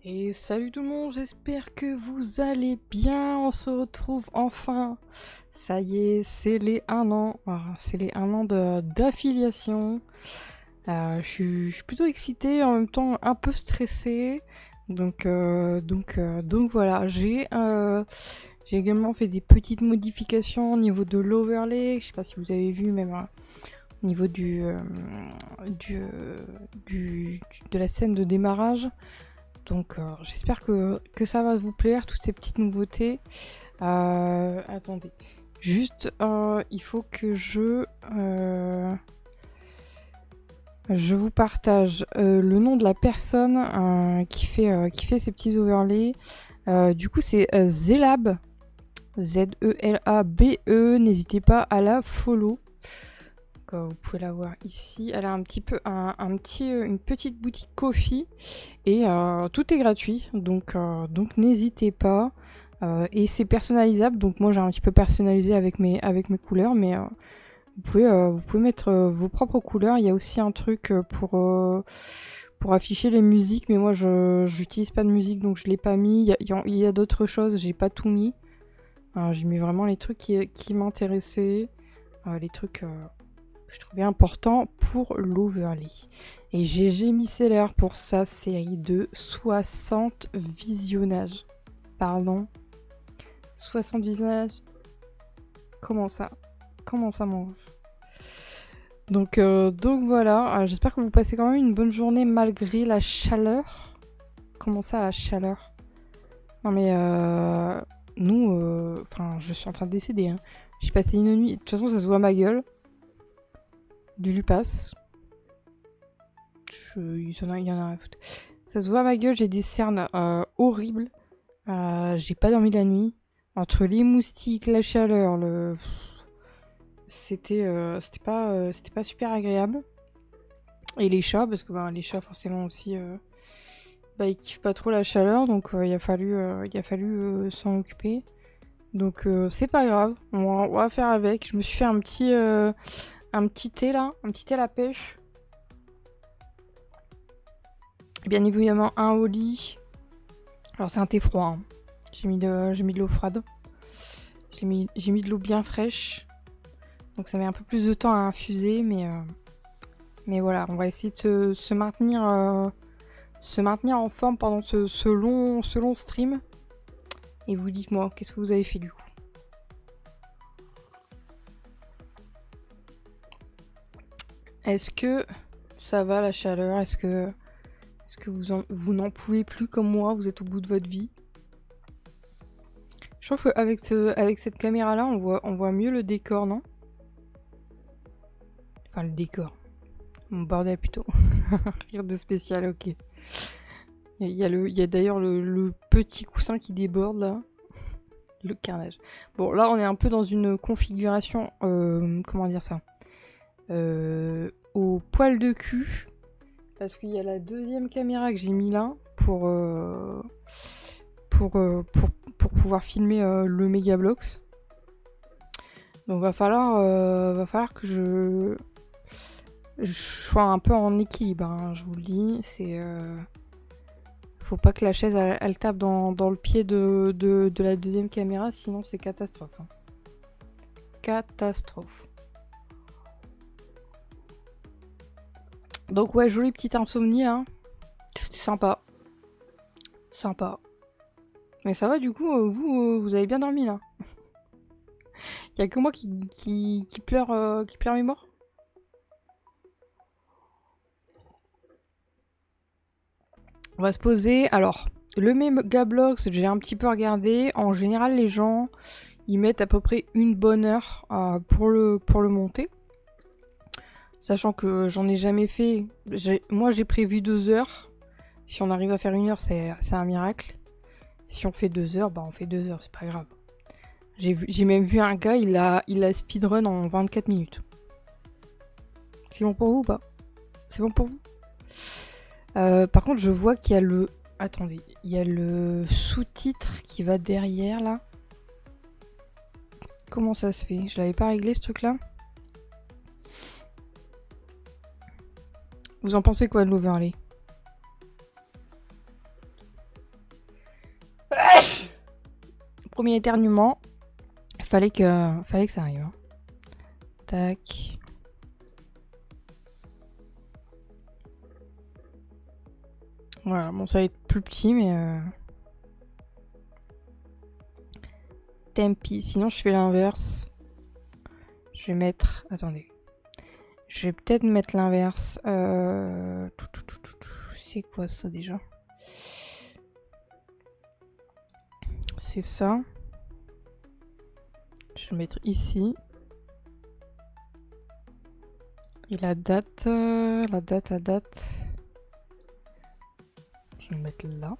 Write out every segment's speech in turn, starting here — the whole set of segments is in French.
Et salut tout le monde, j'espère que vous allez bien. On se retrouve enfin. Ça y est, c'est les 1 an. Voilà, c'est les 1 an d'affiliation. Je suis plutôt excitée, en même temps un peu stressée. Donc voilà, j'ai également fait des petites modifications au niveau de l'overlay. Je sais pas si vous avez vu, même au niveau du, euh, de la scène de démarrage. Donc j'espère que ça va vous plaire, toutes ces petites nouveautés. Attendez. Juste, il faut que je vous partage le nom de la personne qui fait ces petits overlays. Du coup, c'est Zelab. Zelabe. N'hésitez pas à la follow. Vous pouvez la voir ici. Elle a un petit peu une petite boutique Ko-fi et tout est gratuit. Donc n'hésitez pas. Et c'est personnalisable. Donc moi j'ai un petit peu personnalisé avec mes couleurs, mais vous pouvez mettre vos propres couleurs. Il y a aussi un truc pour afficher les musiques, mais moi je j'utilise pas de musique donc je l'ai pas mis. Il y a d'autres choses, j'ai pas tout mis. J'ai mis vraiment les trucs qui m'intéressaient, les trucs que je trouvais importants pour l'overlay. Et GG Micellaire pour sa série de 60 visionnages. Pardon, 60 visionnages. Comment ça mon ref? Donc voilà, j'espère que vous passez quand même une bonne journée malgré la chaleur. Comment ça, la chaleur? Non mais nous, je suis en train de décéder. Hein. J'ai passé une nuit. De toute façon, ça se voit à ma gueule. Du Lupas. Il y en a à foutre. Ça se voit à ma gueule, j'ai des cernes horribles. J'ai pas dormi la nuit. Entre les moustiques, la chaleur, c'était pas super agréable. Et les chats, parce que les chats forcément aussi, ils kiffent pas trop la chaleur, donc il a fallu s'en occuper. Donc c'est pas grave, on va faire avec. Je me suis fait un petit thé là, un petit thé à la pêche. Bien évidemment un au lit. Alors c'est un thé froid. Hein. J'ai mis de l'eau froide. J'ai mis de l'eau bien fraîche. Donc ça met un peu plus de temps à infuser, mais voilà, on va essayer de se maintenir en forme pendant ce long stream. Et vous dites-moi, qu'est-ce que vous avez fait du coup? Est-ce que ça va la chaleur? Est-ce que vous n'en pouvez plus comme moi? Vous êtes au bout de votre vie? Je trouve qu'avec cette caméra-là, on voit mieux le décor, non? Enfin, le décor. Mon bordel plutôt. Rien de spécial, ok. Il y a d'ailleurs le petit coussin qui déborde là. Le carnage. Bon, là, on est un peu dans une configuration. Comment dire ça? Au poil de cul. Parce qu'il y a la deuxième caméra que j'ai mis là pour pouvoir filmer le Megablox. Donc va falloir que je sois un peu en équilibre, hein, je vous le dis. Faut pas que la chaise elle tape dans le pied de la deuxième caméra, sinon c'est catastrophe. Hein. Catastrophe. Donc ouais, jolie petite insomnie là. C'était sympa. Sympa. Mais ça va du coup, vous avez bien dormi là. Y a que moi qui pleure mes morts. On va se poser. Alors, le Megablox, j'ai un petit peu regardé. En général, les gens, ils mettent à peu près une bonne heure pour le monter. Sachant que j'en ai jamais fait. Moi, j'ai prévu 2 heures. Si on arrive à faire 1 heure, c'est un miracle. Si on fait 2 heures, on fait 2 heures, c'est pas grave. J'ai même vu un gars, il a speedrun en 24 minutes. C'est bon pour vous ou pas? C'est bon pour vous? Par contre, je vois qu'il y a le... Attendez, il y a le sous-titre qui va derrière, là. Comment ça se fait? Je l'avais pas réglé, ce truc-là? Vous en pensez quoi de l'overlay? Premier éternuement. Fallait que ça arrive. Hein. Tac. Voilà, bon ça va être plus petit mais... Tant pis, sinon je fais l'inverse. Je vais mettre... Attendez. Je vais peut-être mettre l'inverse. C'est quoi ça déjà? C'est ça. Je vais le mettre ici. Et la date... La date... Je vais le mettre là.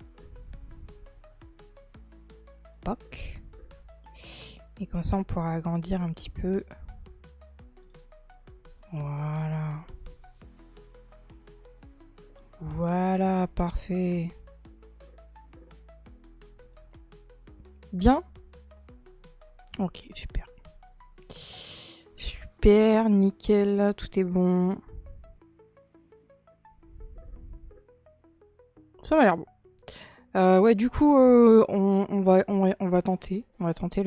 Poc. Et comme ça on pourra agrandir un petit peu. Voilà. Voilà, parfait. Bien. Ok, super. Super, nickel, tout est bon. Ça m'a l'air bon. Ouais, du coup, on va tenter. On va tenter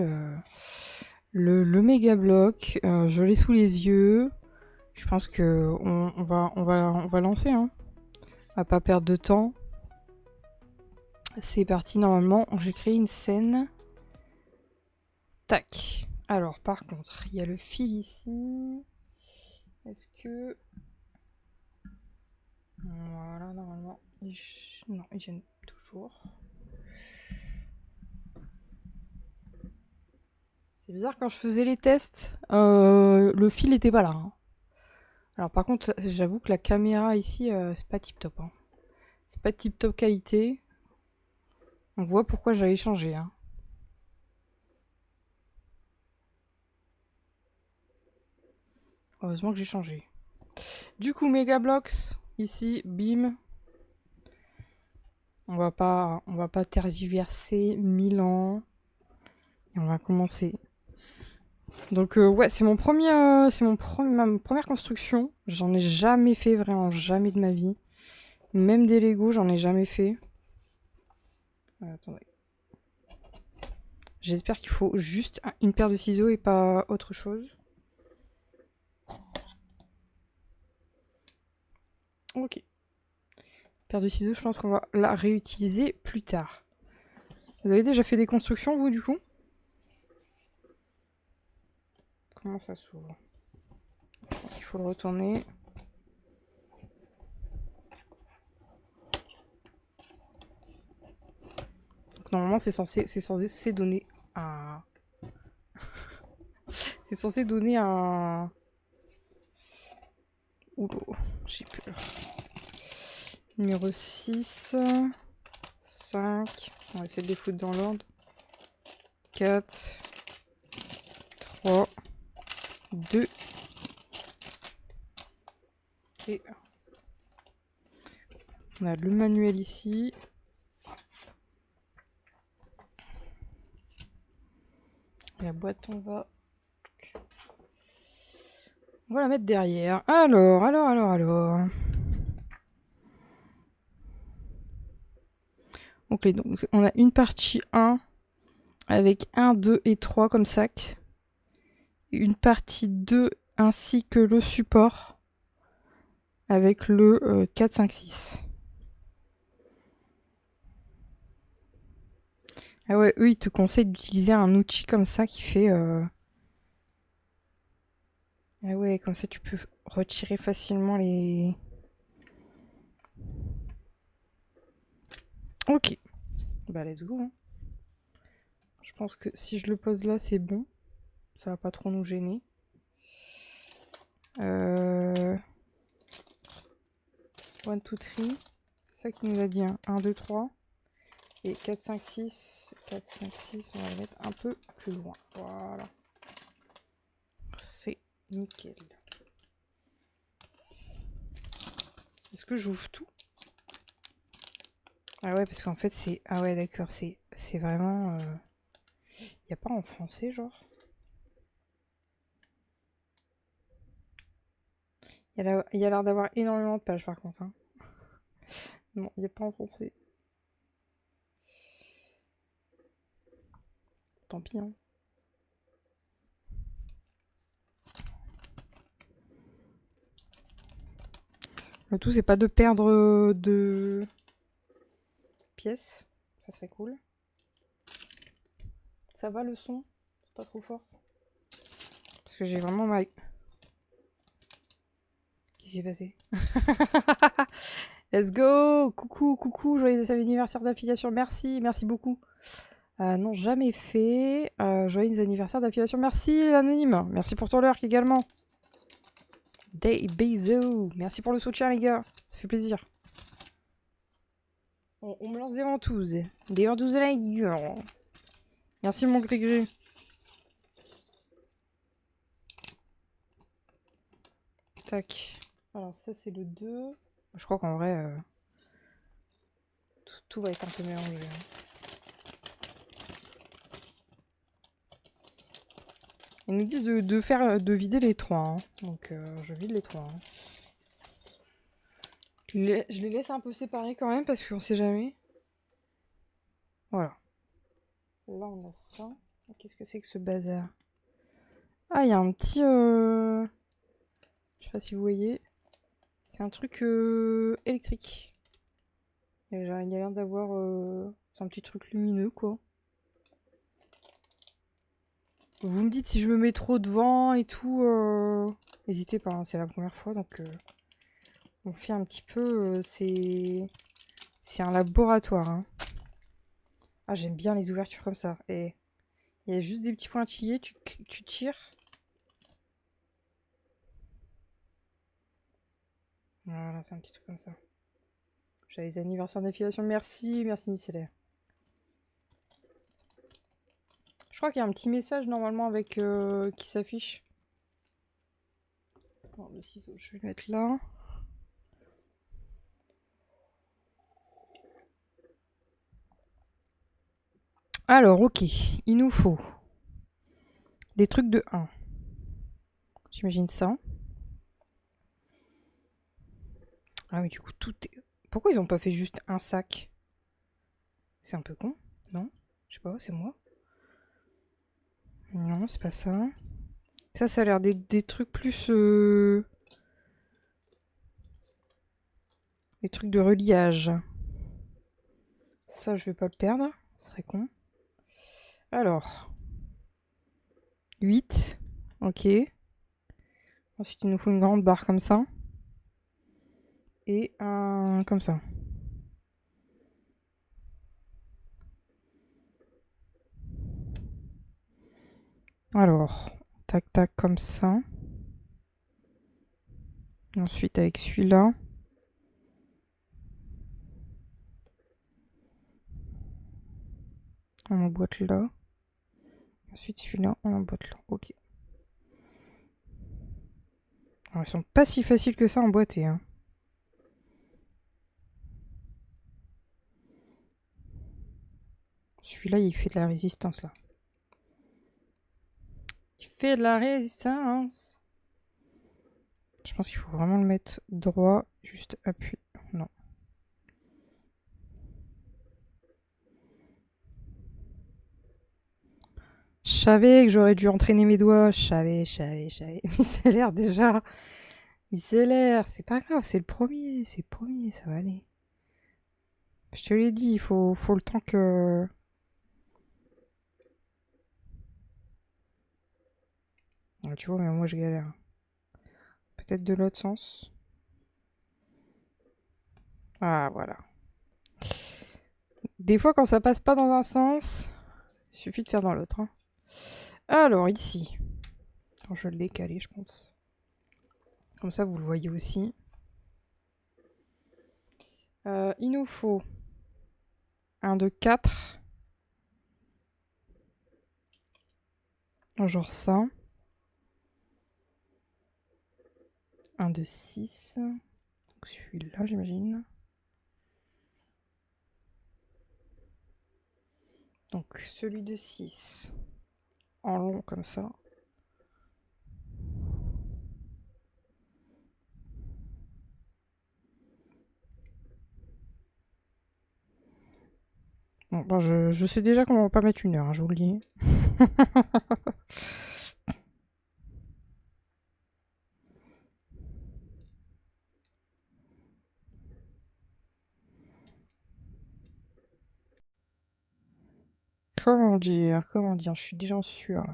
le méga bloc. Je l'ai sous les yeux. Je pense que on va lancer. Hein. On va pas perdre de temps. C'est parti, normalement. J'ai créé une scène. Tac. Alors, par contre, il y a le fil ici. Est-ce que... Voilà, normalement... Non, il gêne toujours. C'est bizarre, quand je faisais les tests, le fil n'était pas là. Hein. Alors par contre, j'avoue que la caméra ici, c'est pas tip top. Hein. C'est pas tip top qualité. On voit pourquoi j'avais changé. Hein. Heureusement que j'ai changé. Du coup, Megablocks, ici, bim. On va pas tergiverser 1000 ans. Et on va commencer. Donc ouais, c'est ma première construction. J'en ai jamais fait, vraiment jamais de ma vie. Même des Lego, j'en ai jamais fait. Attendez. J'espère qu'il faut juste une paire de ciseaux et pas autre chose. Ok. Paire de ciseaux, je pense qu'on va la réutiliser plus tard. Vous avez déjà fait des constructions, vous, du coup? Comment ça s'ouvre? Je pense qu'il faut le retourner. Donc, normalement, c'est censé donner un... c'est censé donner un... Oulou, j'ai peur. Numéro 6... 5... On va essayer de les foutre dans l'ordre. 4... 3... 2... Et... On a le manuel ici. La boîte, on va la mettre derrière. Alors. Ok, donc on a une partie 1 avec 1, 2 et 3 comme sac. Une partie 2 ainsi que le support avec le 4, 5, 6. Ah ouais, eux ils te conseillent d'utiliser un outil comme ça qui fait... Ah ouais, comme ça tu peux retirer facilement les... Ok. Bah let's go. Hein. Je pense que si je le pose là, c'est bon. Ça va pas trop nous gêner. One, two, three. C'est ça qui nous a dit. Hein. 1, 2, 3. Et 4, 5, 6. 4, 5, 6. On va le mettre un peu plus loin. Voilà. C'est nickel. Est-ce que j'ouvre tout? Ah ouais, parce qu'en fait, c'est... Ah ouais, d'accord. C'est vraiment... Y a pas en français, genre? Il y a l'air d'avoir énormément de pages, par contre. Hein. Non, il n'y a pas en français. tant pis. Hein. Le tout, c'est pas de perdre de pièces. Ça serait cool. Ça va le son? C'est pas trop fort? Parce que j'ai vraiment mal. Qu'est-ce qui s'est passé? Let's go! Coucou, coucou, joyeux anniversaire d'affiliation. Merci, merci beaucoup. Non, jamais fait. Joyeux anniversaire d'affiliation. Merci, l'anonyme. Merci pour ton lurk également. Des bisous. Merci pour le soutien, les gars. Ça fait plaisir. On me lance des ventouses. Des ventouses de la gueule. Merci, mon gris-gris. Tac. Alors, ça, c'est le 2. Je crois qu'en vrai, tout va être un peu mélangé. Hein. Ils nous disent de vider les 3. Hein. Donc, je vide les 3. Hein. Je les laisse un peu séparés quand même parce qu'on sait jamais. Voilà. Là, on a ça. Qu'est-ce que c'est que ce bazar? Ah, il y a un petit... Je sais pas si vous voyez. C'est un truc électrique. Il y a l'air d'avoir... C'est un petit truc lumineux, quoi. Vous me dites si je me mets trop devant et tout. N'hésitez pas, hein, c'est la première fois, donc... On fait un petit peu... C'est un laboratoire, hein. Ah, j'aime bien les ouvertures comme ça. Et il y a juste des petits pointillés, tu tires. Voilà, c'est un petit truc comme ça. J'avais les anniversaires d'affiliation. Merci, merci Micellaire. Je crois qu'il y a un petit message normalement avec qui s'affiche. Le ciseau, je vais le mettre là. Alors, ok, il nous faut des trucs de 1. J'imagine ça. Ah oui, du coup, tout est... Pourquoi ils ont pas fait juste un sac? C'est un peu con, non? Je sais pas, c'est moi. Non, c'est pas ça. Ça a l'air des trucs plus... Des trucs de reliage. Ça, je vais pas le perdre. Ce serait con. Alors. 8. Ok. Ensuite, il nous faut une grande barre comme ça. Et un... comme ça. Alors. Tac, tac, comme ça. Ensuite, avec celui-là. On emboîte là. Ensuite, celui-là, on emboîte là. Ok. Alors, ils sont pas si faciles que ça à emboîter. Hein. Celui-là, il fait de la résistance, là. Il fait de la résistance. Je pense qu'il faut vraiment le mettre droit. Juste appui. Non. Je savais que j'aurais dû entraîner mes doigts. Je savais. Micellaire déjà. Micellaire, c'est pas grave, c'est le premier. C'est le premier, ça va aller. Je te l'ai dit, il faut le temps que... Ah, tu vois, mais moi je galère. Peut-être de l'autre sens. Ah, voilà. Des fois, quand ça passe pas dans un sens, il suffit de faire dans l'autre. Hein. Alors, ici. Alors, je vais le décaler, je pense. Comme ça, vous le voyez aussi. Il nous faut un de 4. Genre ça. Un de 6. Donc celui-là, j'imagine. Donc celui de 6. En long, comme ça. Bon, je sais déjà qu'on va pas mettre 1 heure, hein, je vous le dis. comment dire, je suis déjà sûre.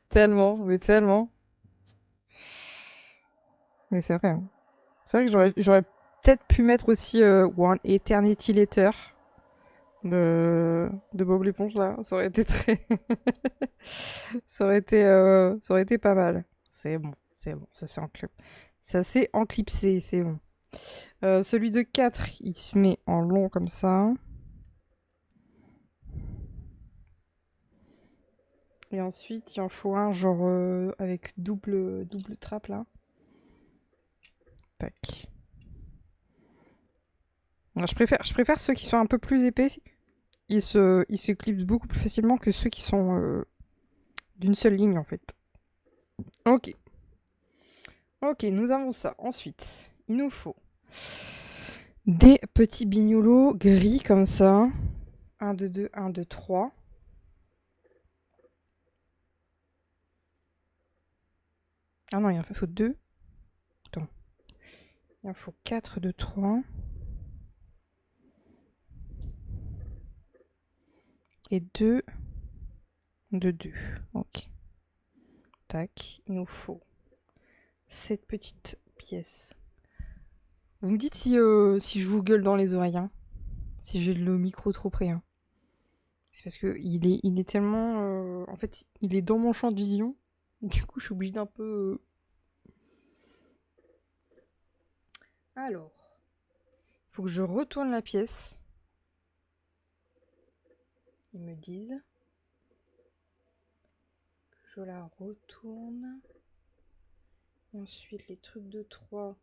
Tellement, mais tellement. Mais c'est vrai, hein. C'est vrai que j'aurais peut-être pu mettre aussi One Eternity Letter de Bob l'éponge là. Ça aurait été très. Ça aurait été pas mal. C'est bon, c'est bon, ça s'est ça s'est enclipsé, c'est bon. Celui de 4 il se met en long comme ça. Et ensuite, il en faut un genre avec double trappe là. Tac. Alors, je préfère ceux qui sont un peu plus épais. Ils se clipsent beaucoup plus facilement que ceux qui sont d'une seule ligne en fait. Ok. Ok, nous avons ça. Ensuite, il nous faut des petits bignolos gris comme ça. 1, 2, 2, 1, 2, 3. Ah non, il en faut 2. Attends. Il en faut 4 de 3. Et 2 de 2. Ok. Tac. Il nous faut cette petite pièce. Vous me dites si je vous gueule dans les oreilles, hein. Si j'ai le micro trop près, hein. C'est parce que il est tellement... en fait, il est dans mon champ de vision. Du coup, je suis obligée d'un peu... Alors, il faut que je retourne la pièce. Ils me disent que je la retourne. Et ensuite, les trucs de 3,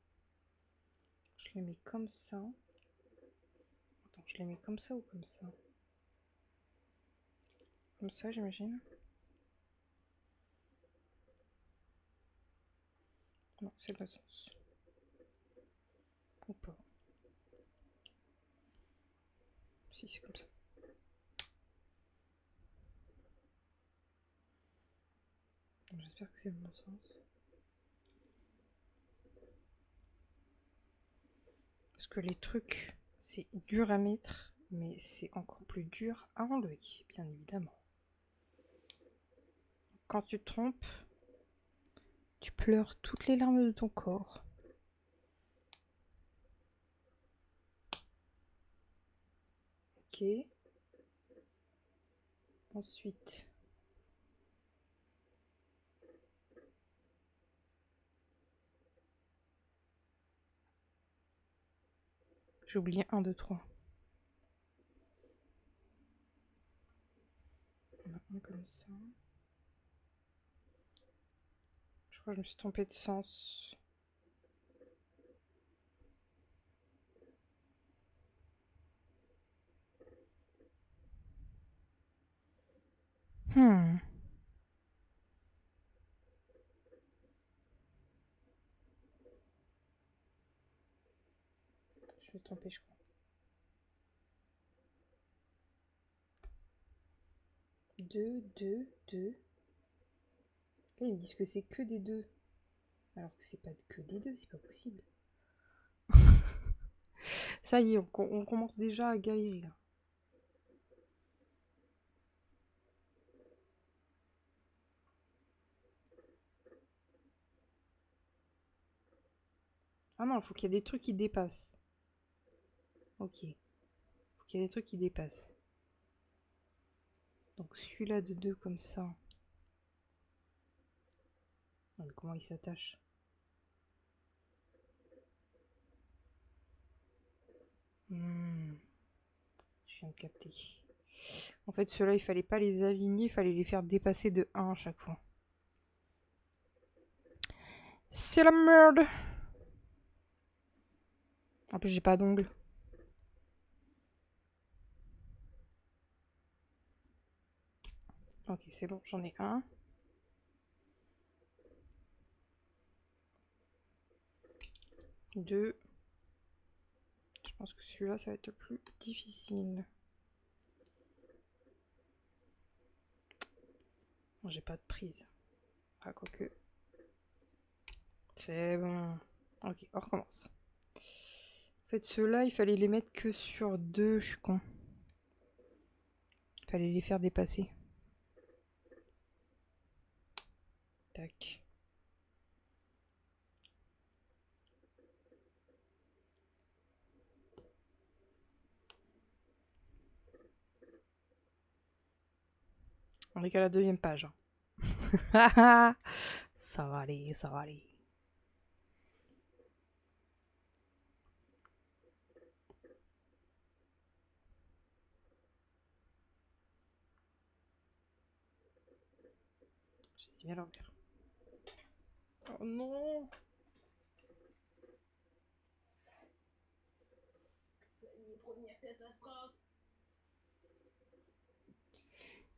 je les mets comme ça. Attends, je les mets comme ça ou comme ça? Comme ça, j'imagine. Non, c'est pas ça. Ou pas. Si, c'est comme ça. J'espère que c'est le bon sens. Parce que les trucs, c'est dur à mettre, mais c'est encore plus dur à enlever, bien évidemment. Quand tu te trompes, tu pleures toutes les larmes de ton corps. Ok. Ensuite, j'ai oublié 1, 2, 3. On a un comme ça. Je crois que je me suis trompée de sens. Hmm. Je me suis trompée, je crois. 2, 2, 2. Là, ils me disent que c'est que des 2. Alors que c'est pas que des 2, c'est pas possible. Ça y est, on commence déjà à galérer là. Ah non, il faut qu'il y ait des trucs qui dépassent. Ok. Il faut qu'il y ait des trucs qui dépassent. Donc celui-là de 2 comme ça. Non, mais comment il s'attache? Je viens de capter. En fait, ceux-là, il fallait pas les aligner, il fallait les faire dépasser de 1 à chaque fois. C'est la merde. En plus, j'ai pas d'ongles. Ok, c'est bon, j'en ai un. 2. Je pense que celui-là, ça va être le plus difficile. Bon, j'ai pas de prise. Ah, quoique. C'est bon. Ok, on recommence. En fait, ceux-là, il fallait les mettre que sur 2, je suis con. Il fallait les faire dépasser. Tac. On est qu'à la 2e page. Hein. Ça va aller, ça va aller. J'ai bien l'envers. Oh non!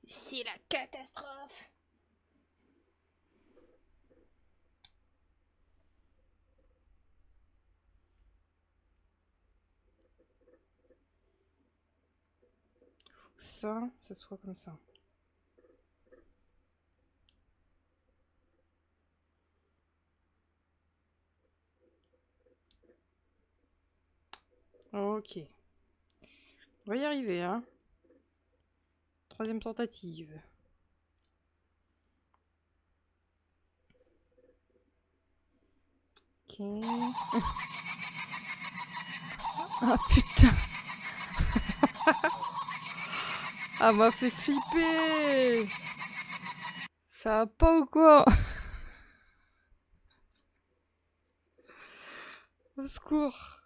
C'est la catastrophe! Faut que ça soit comme ça. Ok. On va y arriver, hein. 3e tentative. Ok. Ah putain! Ah, m'a fait flipper! Ça va pas ou quoi? Au secours!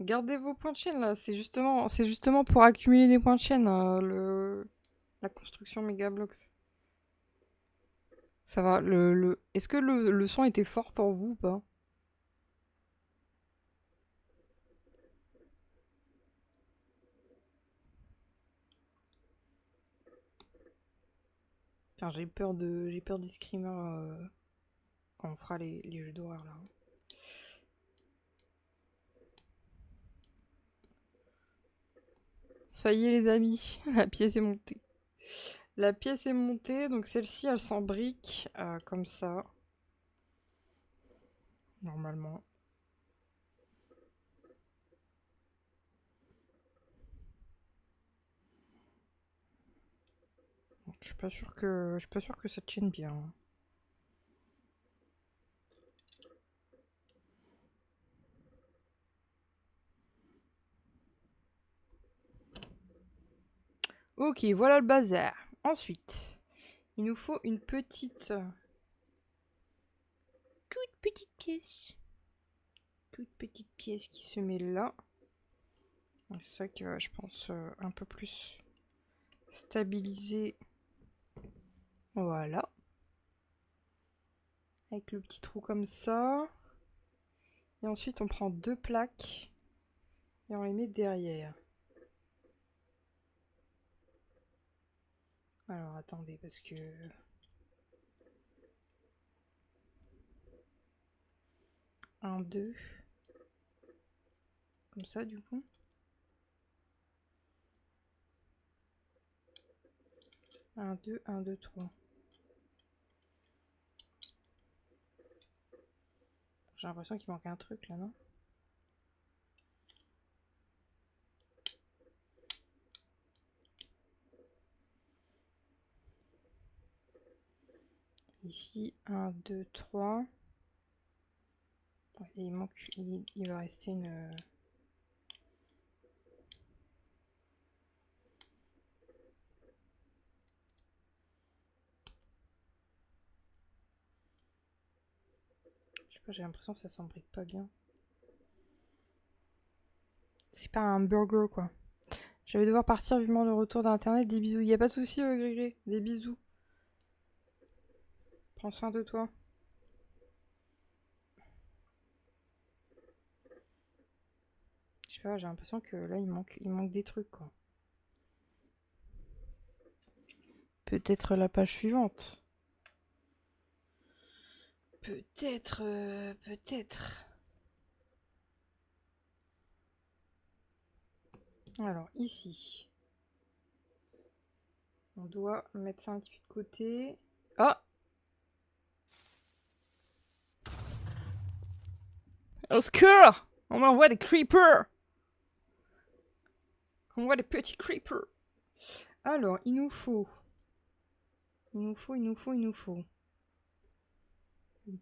Gardez vos points de chaîne là, c'est justement pour accumuler des points de chaîne, la construction Megablocks. Ça va, est-ce que le son était fort pour vous ou pas? Putain, j'ai peur des screamers quand on fera les jeux d'horreur là. Ça y est les amis, la pièce est montée. La pièce est montée, donc celle-ci elle s'embrique comme ça. Normalement. Je suis pas sûre que ça tienne bien. Ok, voilà le bazar. Ensuite, il nous faut une toute petite pièce. Toute petite pièce qui se met là. C'est ça qui va, je pense, un peu plus stabiliser. Voilà. Avec le petit trou comme ça. Et ensuite, on prend 2 plaques et on les met derrière. Alors, attendez, parce que... Un, 2. Comme ça, du coup. Un, 2, 1, 2, 3. J'ai l'impression qu'il manque un truc, là, non? Ici, 1, 2, 3. Ouais, et il manque... Il va rester une... Je sais pas, j'ai l'impression que ça s'embrique pas bien. C'est pas un burger, quoi. Je vais devoir partir vivement le retour d'internet. Des bisous. Y a pas de soucis, Grégory. Des bisous. Prends soin de toi. Je sais pas, j'ai l'impression que là, il manque des trucs, quoi. Peut-être la page suivante. Peut-être. Alors, ici. On doit mettre ça un petit peu de côté. Oh! Au secours! On m'envoie des creepers! On voit des petits creepers. Alors, il nous faut une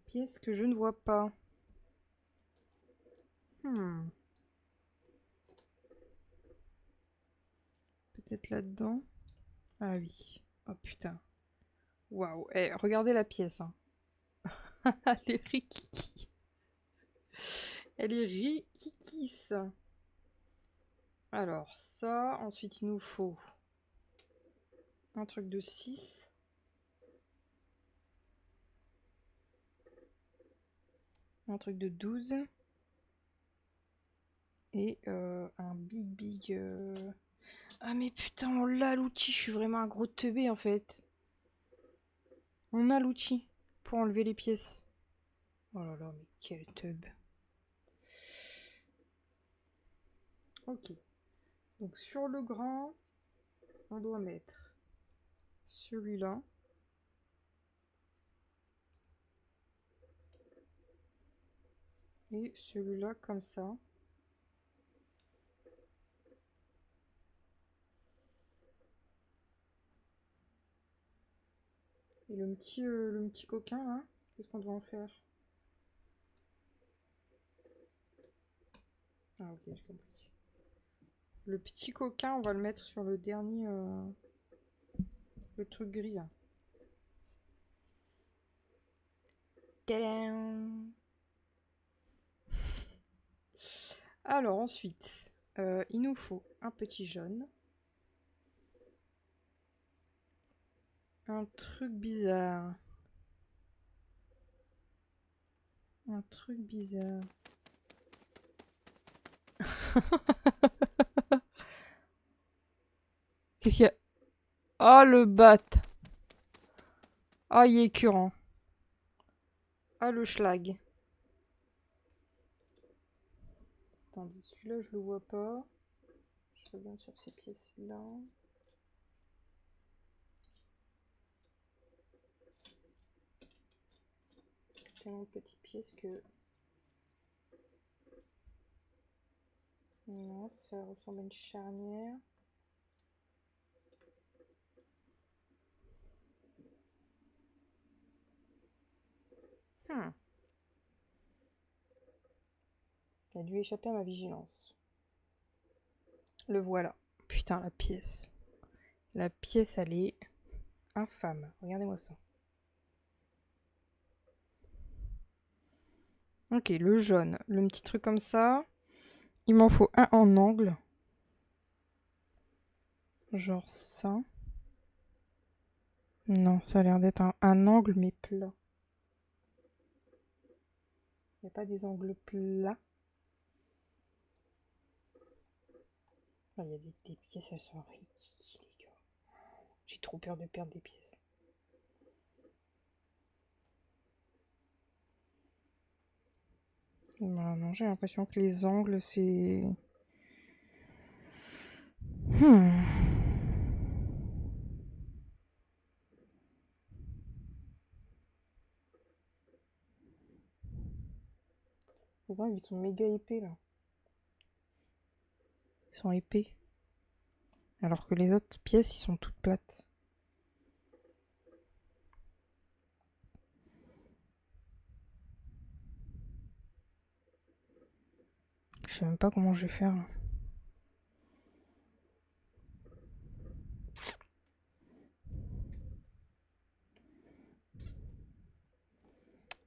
pièce que je ne vois pas. Peut-être là-dedans. Ah oui. Oh putain. Waouh. Eh, regardez la pièce. Hein. Elle est rikiki. Elle est rikikis. Alors, ça. Ensuite, il nous faut un truc de 6. Un truc de 12. Et un big... Ah mais putain, on l'a l'outil. Je suis vraiment un gros teubé en fait. On a l'outil pour enlever les pièces. Oh là là, mais quel teub. Ok. Donc sur le grand, on doit mettre celui-là. Et celui-là comme ça. Et le petit coquin là, qu'est-ce qu'on doit en faire? Ah ok, j'ai compris. Le petit coquin, on va le mettre sur le dernier... le truc gris là. Tadam! Alors ensuite, il nous faut un petit jaune. Un truc bizarre. Un truc bizarre. Qu'est-ce qu'il y a? Oh le bat! Ah, il est écœurant. Ah, le schlag. Attendez, celui-là, je le vois pas. Je regarde sur ces pièces-là. C'est tellement de petites pièces que... Non, ça ressemble à une charnière. Il a dû échapper à ma vigilance. Le voilà. Putain, la pièce. La pièce, elle est infâme. Regardez-moi ça. Ok, le jaune. Le petit truc comme ça. Il m'en faut un en angle. Genre ça. Non, ça a l'air d'être un angle, mais plat. Il n'y a pas des angles plats. Ah, il y a des pièces, elles sont ridicules, les gars. J'ai trop peur de perdre des pièces. Bah, non, j'ai l'impression que les angles, c'est... Les angles, ils sont méga épais, là. Ils sont épais. Alors que les autres pièces, ils sont toutes plates. Je sais même pas comment je vais faire.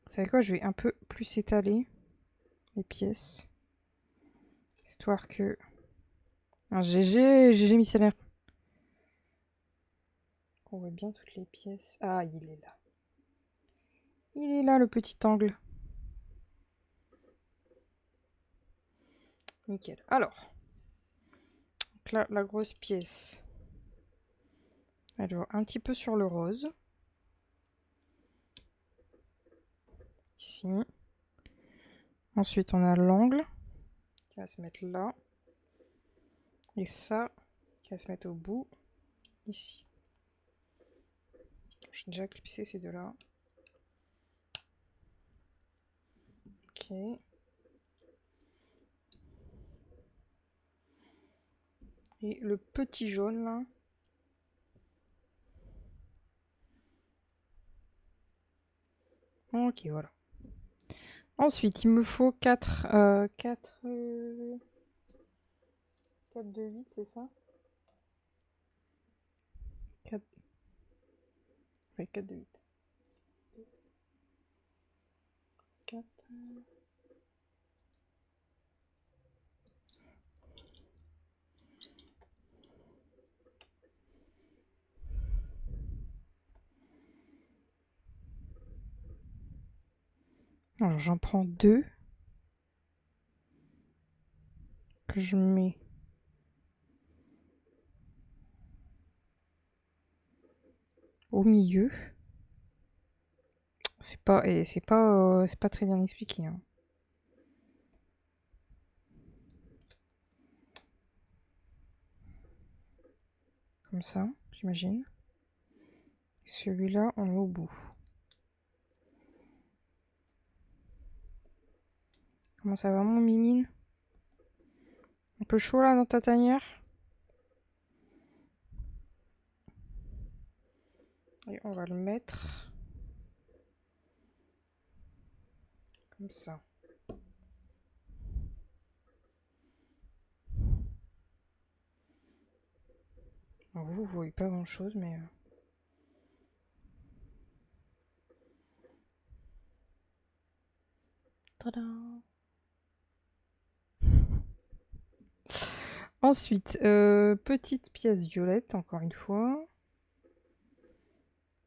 Vous savez quoi, je vais un peu plus étaler les pièces. Histoire que... Un GG micellaire. On voit bien toutes les pièces. Ah, il est là. Il est là, le petit angle. Nickel. Alors. Donc là, la grosse pièce. Elle va un petit peu sur le rose. Ici. Ensuite, on a l'angle qui va se mettre là. Et ça, qui va se mettre au bout, ici. J'ai déjà clipsé ces deux-là. Ok. Et le petit jaune, là. Ok, voilà. Ensuite, il me faut 4 de 8, c'est ça? 4... Ouais, 4 de 8. 4... Alors, j'en prends 2 que je mets au milieu. C'est pas très bien expliqué, hein. Comme ça, j'imagine. Celui-là, on est au bout. Comment ça va, mon mimine? Un peu chaud là dans ta tanière? Et on va le mettre comme ça. Alors vous voyez pas grand chose, mais tadam. Ensuite, petite pièce violette, encore une fois.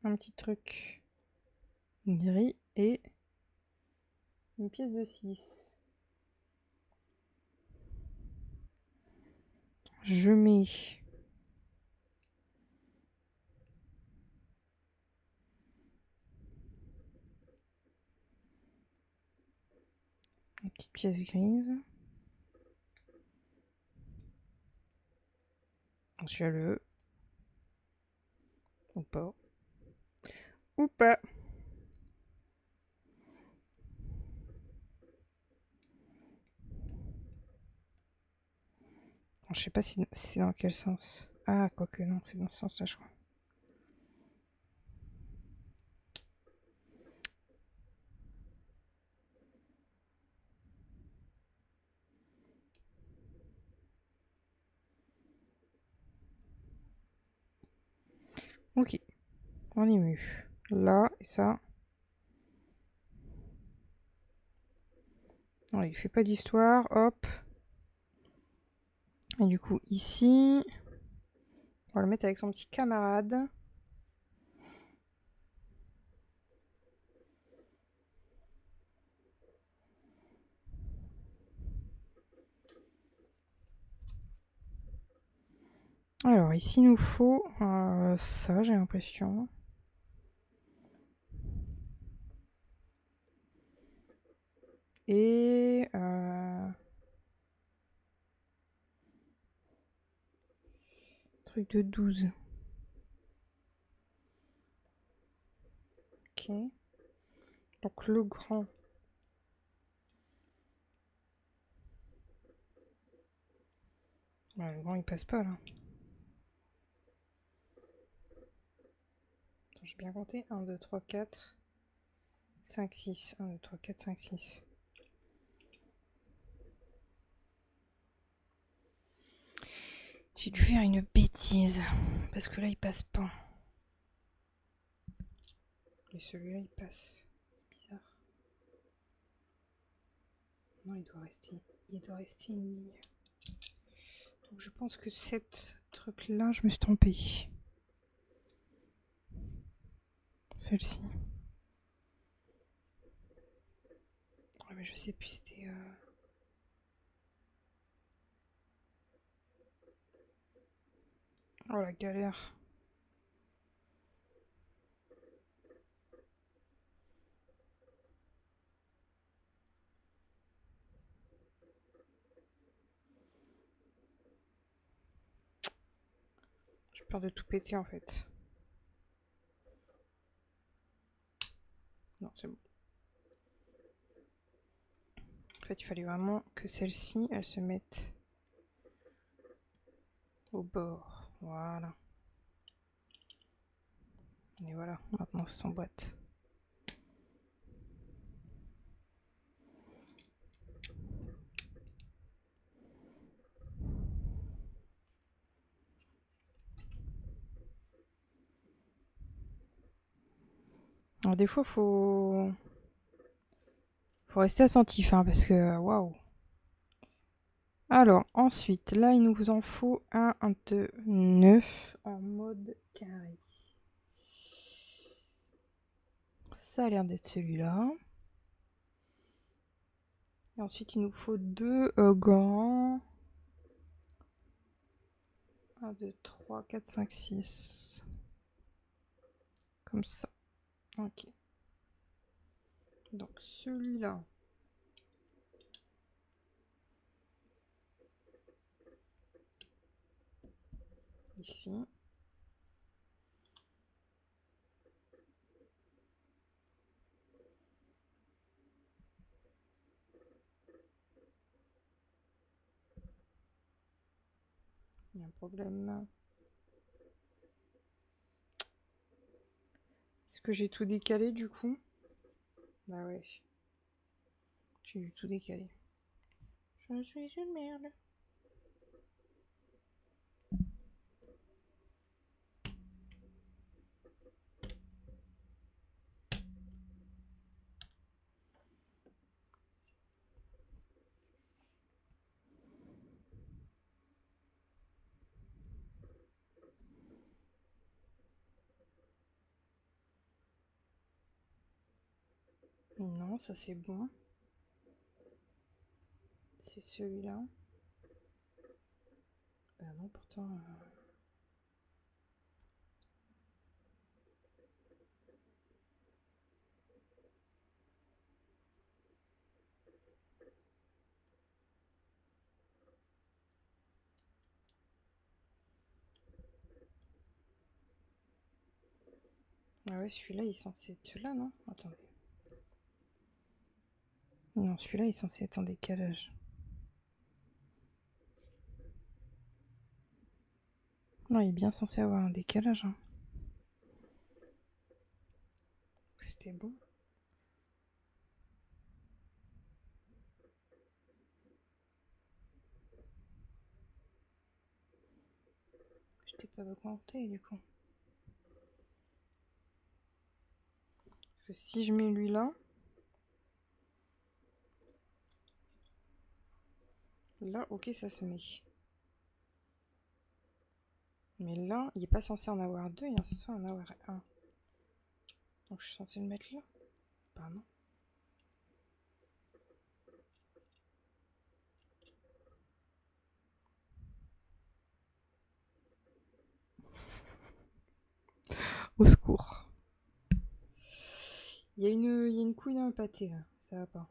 Un petit truc gris et une pièce de 6. Je mets une petite pièce grise. Si elle veut. Ou pas. Ou pas. Je sais pas si c'est dans quel sens. Ah, quoique non, c'est dans ce sens-là, je crois. Ok. On est mieux. Là, et ça. Allez, il fait pas d'histoire. Hop. Et du coup, ici, on va le mettre avec son petit camarade. Alors, ici, il nous faut ça, j'ai l'impression. Et... truc de 12. Ok. Donc, le grand. Le grand, il passe pas, là. J'ai bien compté. 1, 2, 3, 4, 5, 6. 1, 2, 3, 4, 5, 6. J'ai dû faire une bêtise. Parce que là, il passe pas. Et celui-là, il passe. C'est bizarre. Non, il doit rester une ligne. Donc, je pense que cette truc-là, je me suis trompée. Celle-ci. Ouais, mais je sais plus, c'était... Oh, la galère. peur de tout péter en fait. Non, c'est bon. En fait, il fallait vraiment que celle-ci, elle se mette au bord. Voilà. Et voilà, maintenant c'est en boîte. Alors des fois, faut rester attentif, hein, parce que waouh. Alors ensuite, là, il nous en faut un 2, 9 en mode carré. Ça a l'air d'être celui-là. Et ensuite, il nous faut 2 gants. 1, 2, 3, 4, 5, 6. Comme ça. Ok. Donc celui-là. Ici. Il y a un problème. Est-ce que j'ai tout décalé du coup? Bah ouais. J'ai tout décalé. Je suis une merde. Non, ça c'est bon. C'est celui-là. Bah non, pourtant... Ah ouais, celui-là, il est censé être celui-là, non? Attendez. Non, celui-là, il est censé être en décalage. Non, il est bien censé avoir un décalage. Hein. C'était bon. Je t'ai pas augmenté, du coup. Parce que si je mets lui là... Là, ok, ça se met. Mais là, il est pas censé en avoir deux, il est censé en avoir un. Donc je suis censée le mettre là? Bah non. Au secours. Il y a une couille dans le pâté là, ça va pas.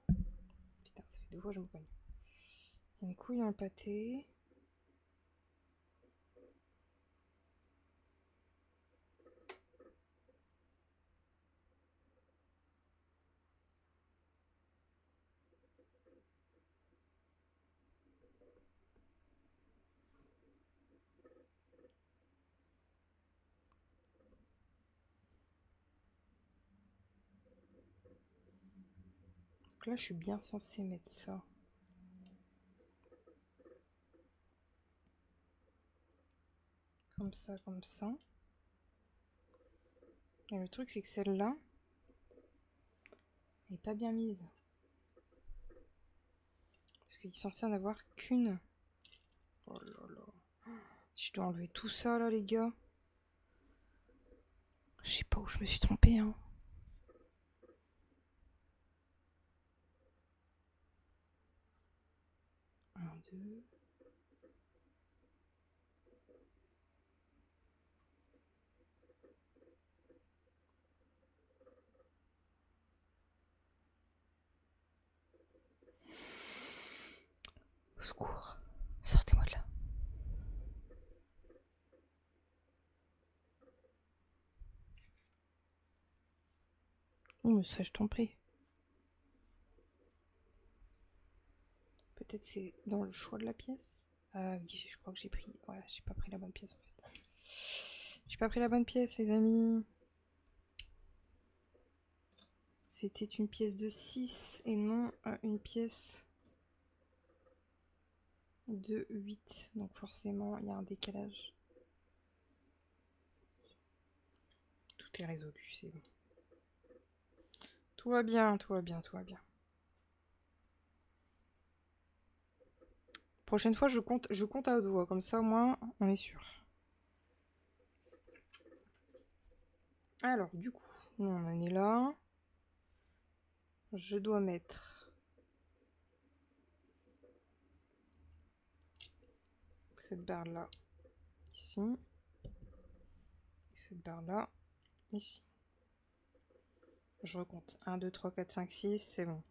Putain, ça fait 2 fois que je me cogne. Il y a une couille dans le pâté. Donc là, je suis bien censée mettre ça. Comme ça, comme ça. Et le truc, c'est que celle-là, elle est pas bien mise. Parce qu'il est censé en avoir qu'une. Oh là là. Si je dois enlever tout ça là, les gars. Je sais pas où je me suis trompée, hein. Un, deux. Au secours. Sortez-moi de là. Oh, mais ça, je t'en prie. Peut-être c'est dans le choix de la pièce. Ah oui, je crois que j'ai pris... Ouais, j'ai pas pris la bonne pièce en fait. J'ai pas pris la bonne pièce, les amis. C'était une pièce de 6 et non une pièce de 8. Donc forcément, il y a un décalage. Tout est résolu, c'est bon. Tout va bien, tout va bien, tout va bien. Prochaine fois, je compte à haute voix. Comme ça, au moins, on est sûr. Alors, du coup, nous, on en est là. Je dois mettre cette barre-là ici. Et cette barre-là ici. Je recompte. 1, 2, 3, 4, 5, 6. C'est bon.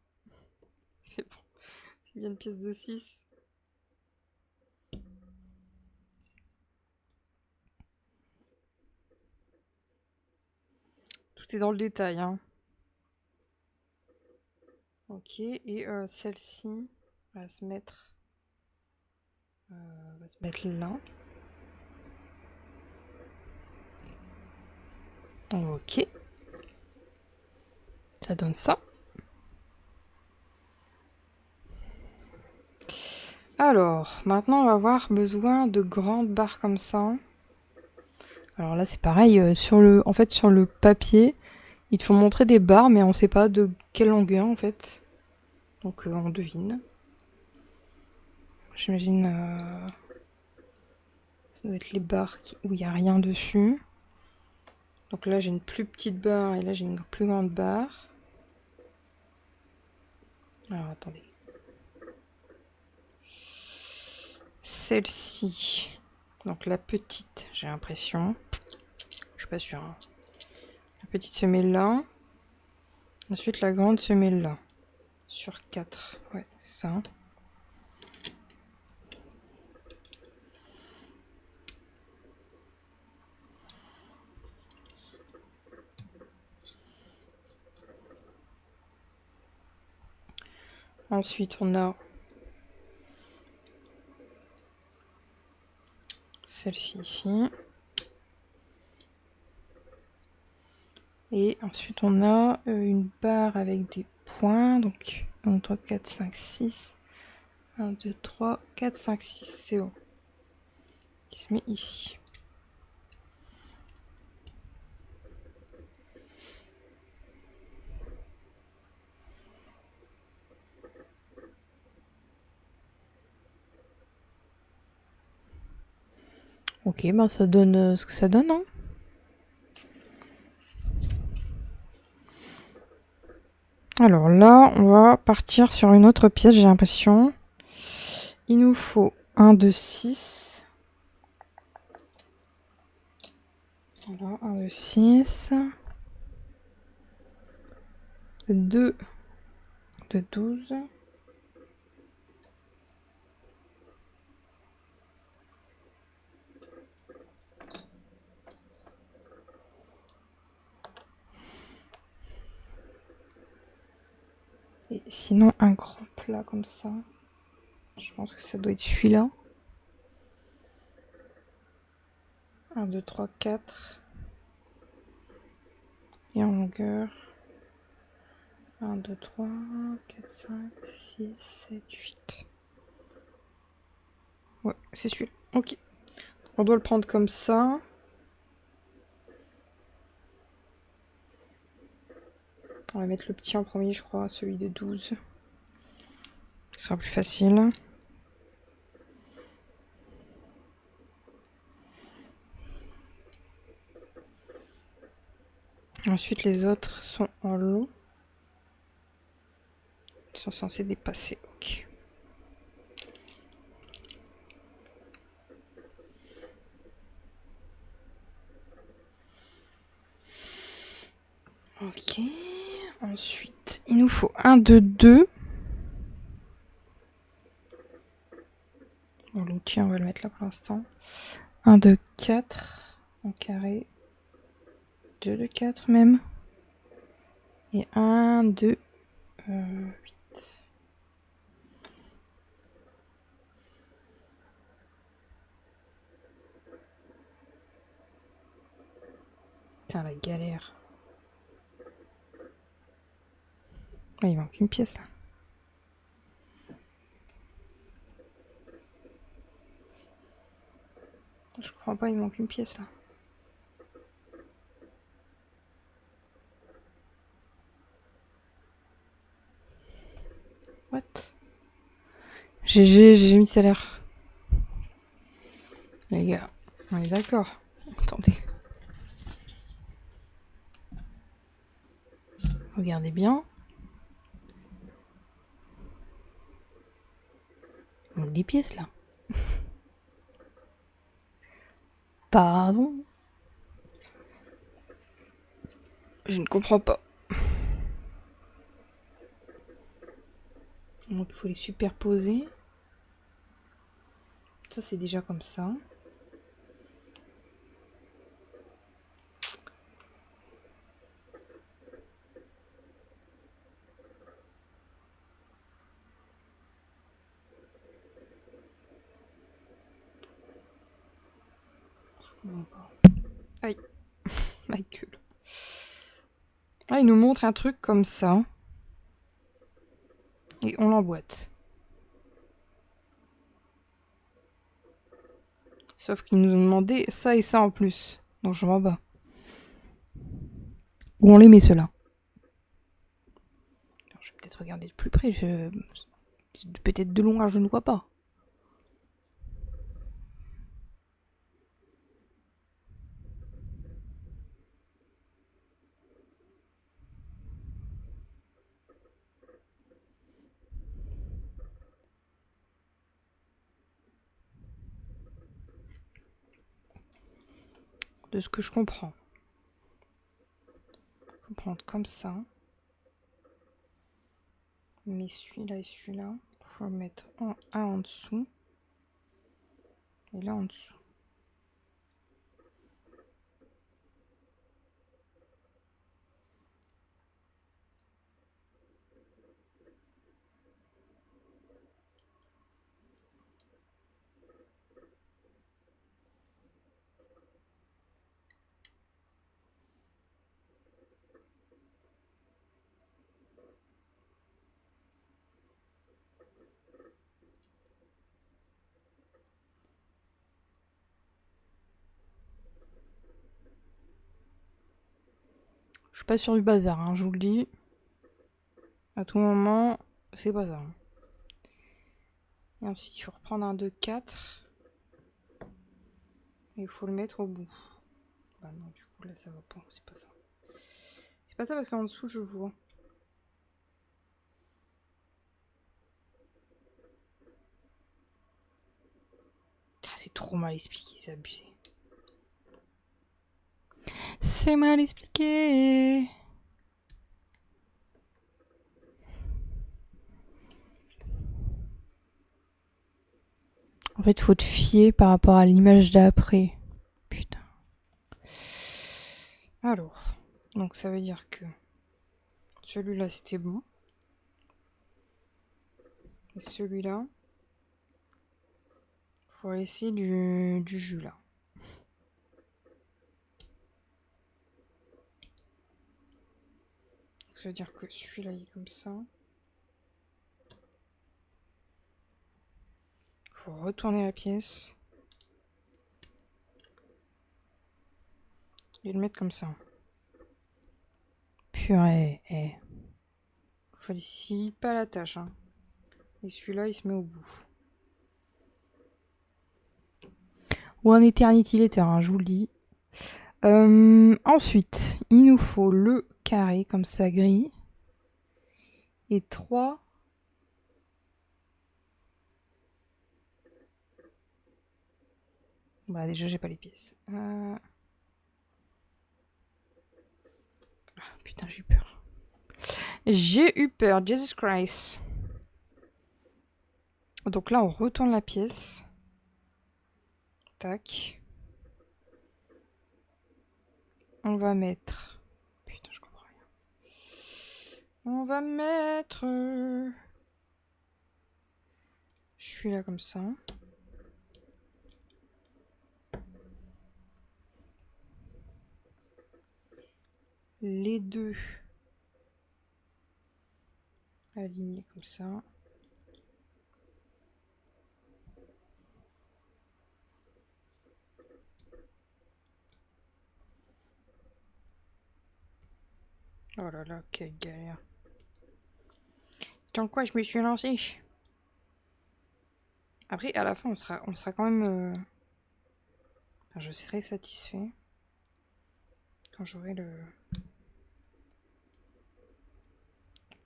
C'est bon. C'est bien une pièce de 6. Tout est dans le détail, hein. Ok, et celle-ci va se mettre là. Ok. Ça donne ça. Alors, maintenant on va avoir besoin de grandes barres comme ça. Alors là c'est pareil, sur le papier, il faut montrer des barres, mais on sait pas de quelle longueur en fait. Donc on devine. J'imagine ça doit être les barres où il n'y a rien dessus. Donc là j'ai une plus petite barre et là j'ai une plus grande barre. Alors attendez. Celle-ci, donc la petite, j'ai l'impression. Je suis pas sûre. Hein. La petite se met là. Ensuite la grande se met là. Sur 4. Ouais, ça. Ensuite, on a celle-ci ici. Et ensuite, on a une barre avec des points. Donc, 1, 3, 4, 5, 6. 1, 2, 3, 4, 5, 6. C'est bon. Qui se met ici. Ok, ben ça donne ce que ça donne, hein. Alors là, on va partir sur une autre pièce, j'ai l'impression. Il nous faut 1, 2, 6. Voilà, 1, 2, 6. 2 de 12. Et sinon, un grand plat comme ça. Je pense que ça doit être celui-là. 1, 2, 3, 4. Et en longueur. 1, 2, 3, 4, 5, 6, 7, 8. Ouais, c'est celui-là. Ok. On doit le prendre comme ça. On va mettre le petit en premier, je crois, celui de 12. Ce sera plus facile. Ensuite, les autres sont en long. Ils sont censés dépasser. Ok. Ok. Ensuite, il nous faut un de 2. Bon, l'outil, on va le mettre là pour l'instant. 1 de 4 en carré. 2 de 4 même. Et 1, 2, 8. Putain, la galère. Ah, il manque une pièce là. Je comprends pas, il manque une pièce là. What? J'ai mis salaire. Les gars, on est d'accord. Attendez. Regardez bien. Il manque des pièces là. Pardon. Je ne comprends pas. Donc il faut les superposer. Ça c'est déjà comme ça. Aïe. Ma gueule. Ah, il nous montre un truc comme ça. Et on l'emboîte. Sauf qu'il nous a demandé ça et ça en plus. Donc je m'en bats. Où on les met ceux-là? Je vais peut-être regarder de plus près. Peut-être de loin, je ne vois pas. De ce que je comprends. Je vais prendre comme ça. Mais celui-là et celui-là, il faut mettre un en dessous. Et là en dessous. Je suis pas sur du bazar, hein, je vous le dis. À tout moment, c'est bazar. Et ensuite, il faut reprendre un 2, 4. Et il faut le mettre au bout. Bah non, du coup, là, ça va pas. C'est pas ça. C'est pas ça parce qu'en dessous, je vois. Ah, c'est trop mal expliqué, c'est abusé. C'est mal expliqué. En fait, faut te fier par rapport à l'image d'après. Putain. Alors, donc ça veut dire que celui-là, c'était bon. Et celui-là, faut laisser du jus là. Donc, ça veut dire que celui-là, il est comme ça. Faut retourner la pièce. Et le mettre comme ça. Purée. Facilite pas la tâche. Hein. Et celui-là, il se met au bout. Ou un Eternity Letter, hein, je vous le dis. Ensuite, il nous faut le carré, comme ça, gris. Et 3. Bah déjà, j'ai pas les pièces. Ah, putain, j'ai eu peur. J'ai eu peur, Jesus Christ. Donc là, on retourne la pièce. Tac. On va mettre... Putain, je comprends rien. On va mettre... Je suis là comme ça. Les deux alignés comme ça. Oh là là, quelle galère. Dans quoi je me suis lancée? Après, à la fin, on sera quand même... Enfin, je serai satisfait quand j'aurai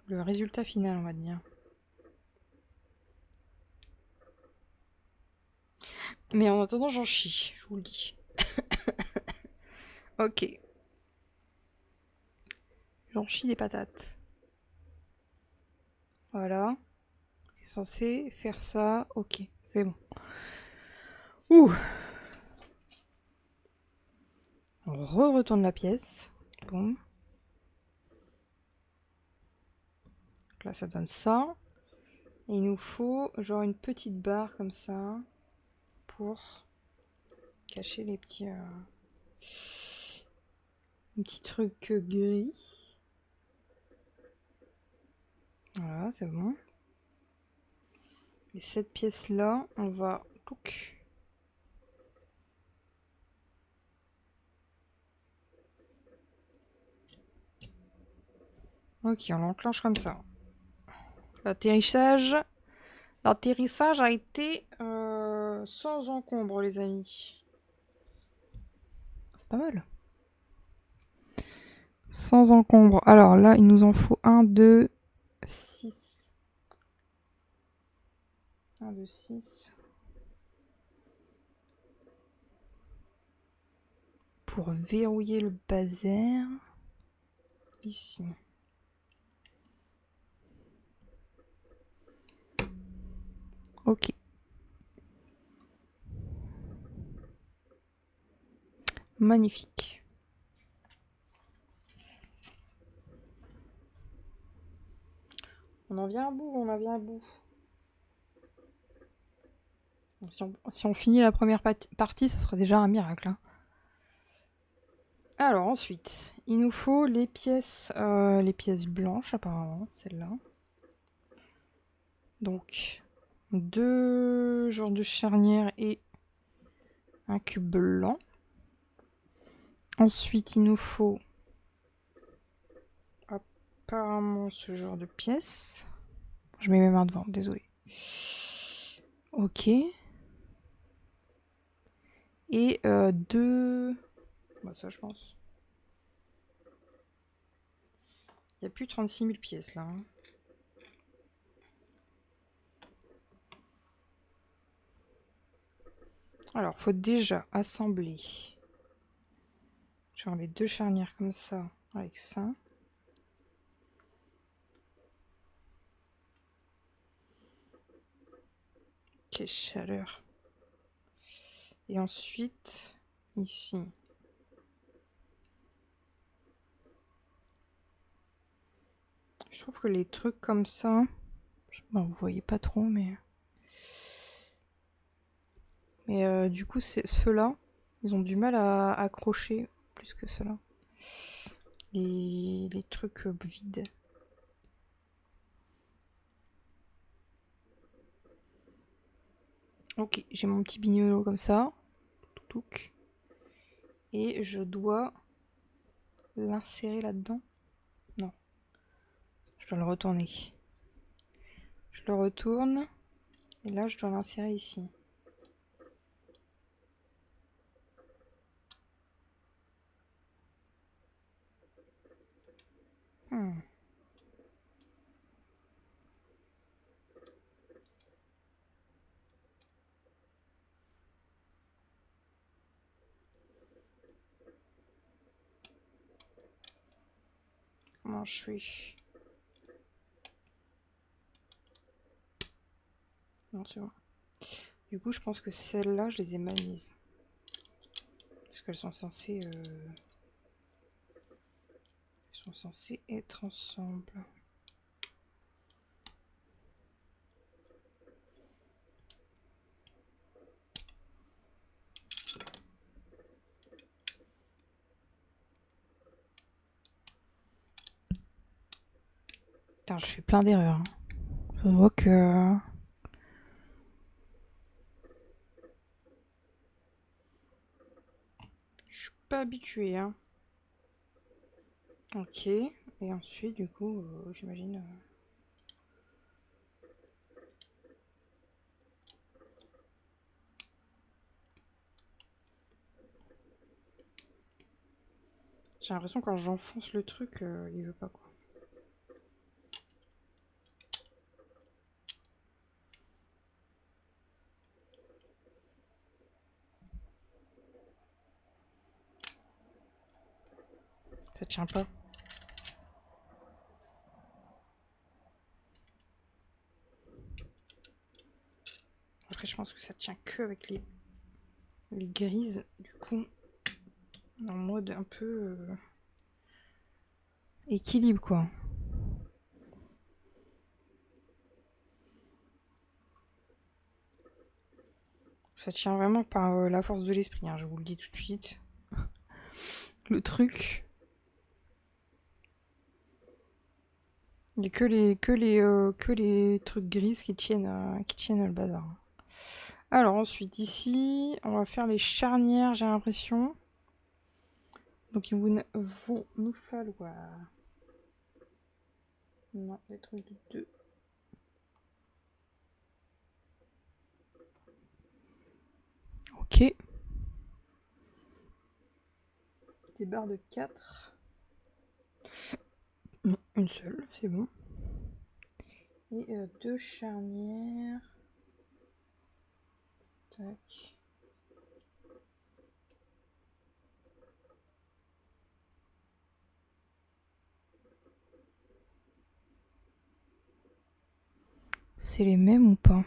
le résultat final, on va dire. Mais en attendant, j'en chie, je vous le dis. Ok. J'en chie des patates. Voilà. C'est censé faire ça. Ok, c'est bon. Ouh. On retourne la pièce. Bon. Donc là, ça donne ça. Et il nous faut genre une petite barre comme ça pour cacher les petits trucs gris. Voilà, c'est bon. Et cette pièce là, on va ok, on l'enclenche comme ça. L'atterrissage a été sans encombre, les amis. C'est pas mal. Sans encombre. Alors là, il nous en faut 1, 2, 6. 1, 2, 6. Pour verrouiller le baser. Ici. Ok. Magnifique. On en vient à bout, on en vient à bout. Si on finit la première partie, ça sera déjà un miracle. Hein. Alors ensuite, il nous faut les pièces blanches apparemment, celles-là. Donc 2 genres de charnières et un cube blanc. Ensuite, il nous faut apparemment ce genre de pièces. Je mets mes mains devant, désolé. Ok. Et 2... Bah ça je pense. Il n'y a plus 36 000 pièces là. Hein. Alors, faut déjà assembler genre les 2 charnières comme ça avec ça. Quelle chaleur. Et ensuite, ici. Je trouve que les trucs comme ça, bon, vous voyez pas trop, mais du coup, ceux-là, ils ont du mal à accrocher plus que ceux-là. Les trucs vides. Ok, j'ai mon petit bignolo comme ça. Touc. Et je dois l'insérer là-dedans. Non. Je dois le retourner. Je le retourne. Et là, je dois l'insérer ici. Comment je fais? Non, c'est bon. Du coup, je pense que celles-là, je les ai mal mises. Parce qu'elles sont censées... Elles sont censées être ensemble. Putain, je fais plein d'erreurs. Hein. Ça se voit que... Je suis pas habituée, hein. Ok. Et ensuite, du coup, j'imagine... J'ai l'impression que quand j'enfonce le truc, il veut pas, quoi. Ça tient pas. Après, je pense que ça tient que avec les grises, du coup, en mode un peu équilibre, quoi. Ça tient vraiment par la force de l'esprit, hein, je vous le dis tout de suite. Le truc. Il n'y a que les trucs grises qui tiennent le bazar. Alors ensuite, ici, on va faire les charnières, j'ai l'impression. Donc ils vont nous falloir... Non, des trucs de 2. Ok. Des barres de 4. Non, une seule, c'est bon. Et 2 charnières. Tac. C'est les mêmes ou pas?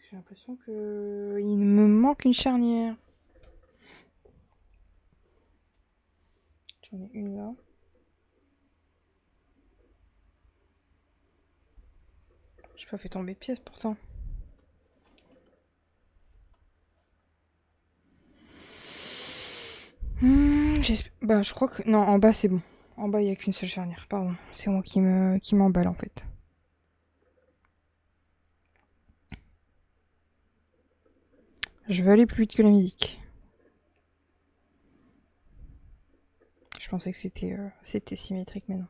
J'ai l'impression que il me manque une charnière. J'en ai une là. J'ai pas fait tomber de pièces pourtant. Bah je crois que... Non, en bas c'est bon. En bas il n'y a qu'une seule charnière, pardon. C'est moi qui m'emballe en fait. Je veux aller plus vite que la musique. Je pensais que c'était symétrique, mais non.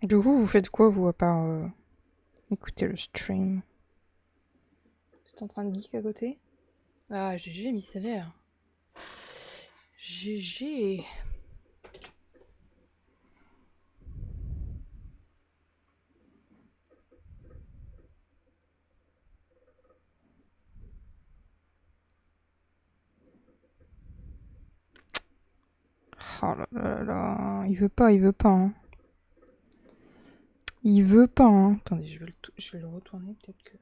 Du coup, vous faites quoi, vous, à part écouter le stream? Vous êtes en train de geek à côté? Ah, GG, micellaire. GG. Oh là là là, il veut pas, hein. Il veut pas, hein. Attendez, je vais le retourner, peut-être que...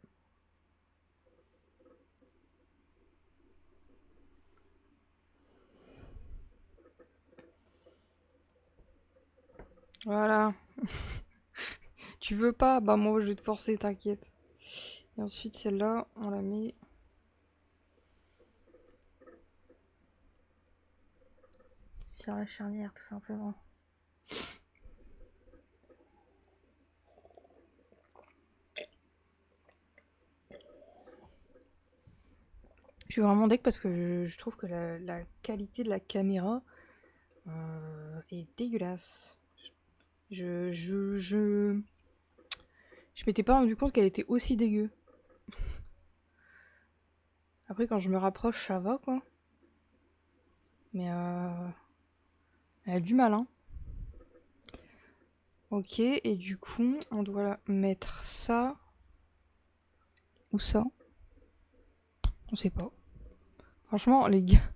Voilà. Tu veux pas? Bah moi, je vais te forcer, t'inquiète. Et ensuite, celle-là, on la met... sur la charnière, tout simplement. Je suis vraiment deck parce que je trouve que la qualité de la caméra est dégueulasse. Je m'étais pas rendu compte qu'elle était aussi dégueu. Après, quand je me rapproche, ça va, quoi. Mais elle a du mal, hein. Ok, et du coup, on doit mettre ça. Ou ça. On sait pas. Franchement, les gars,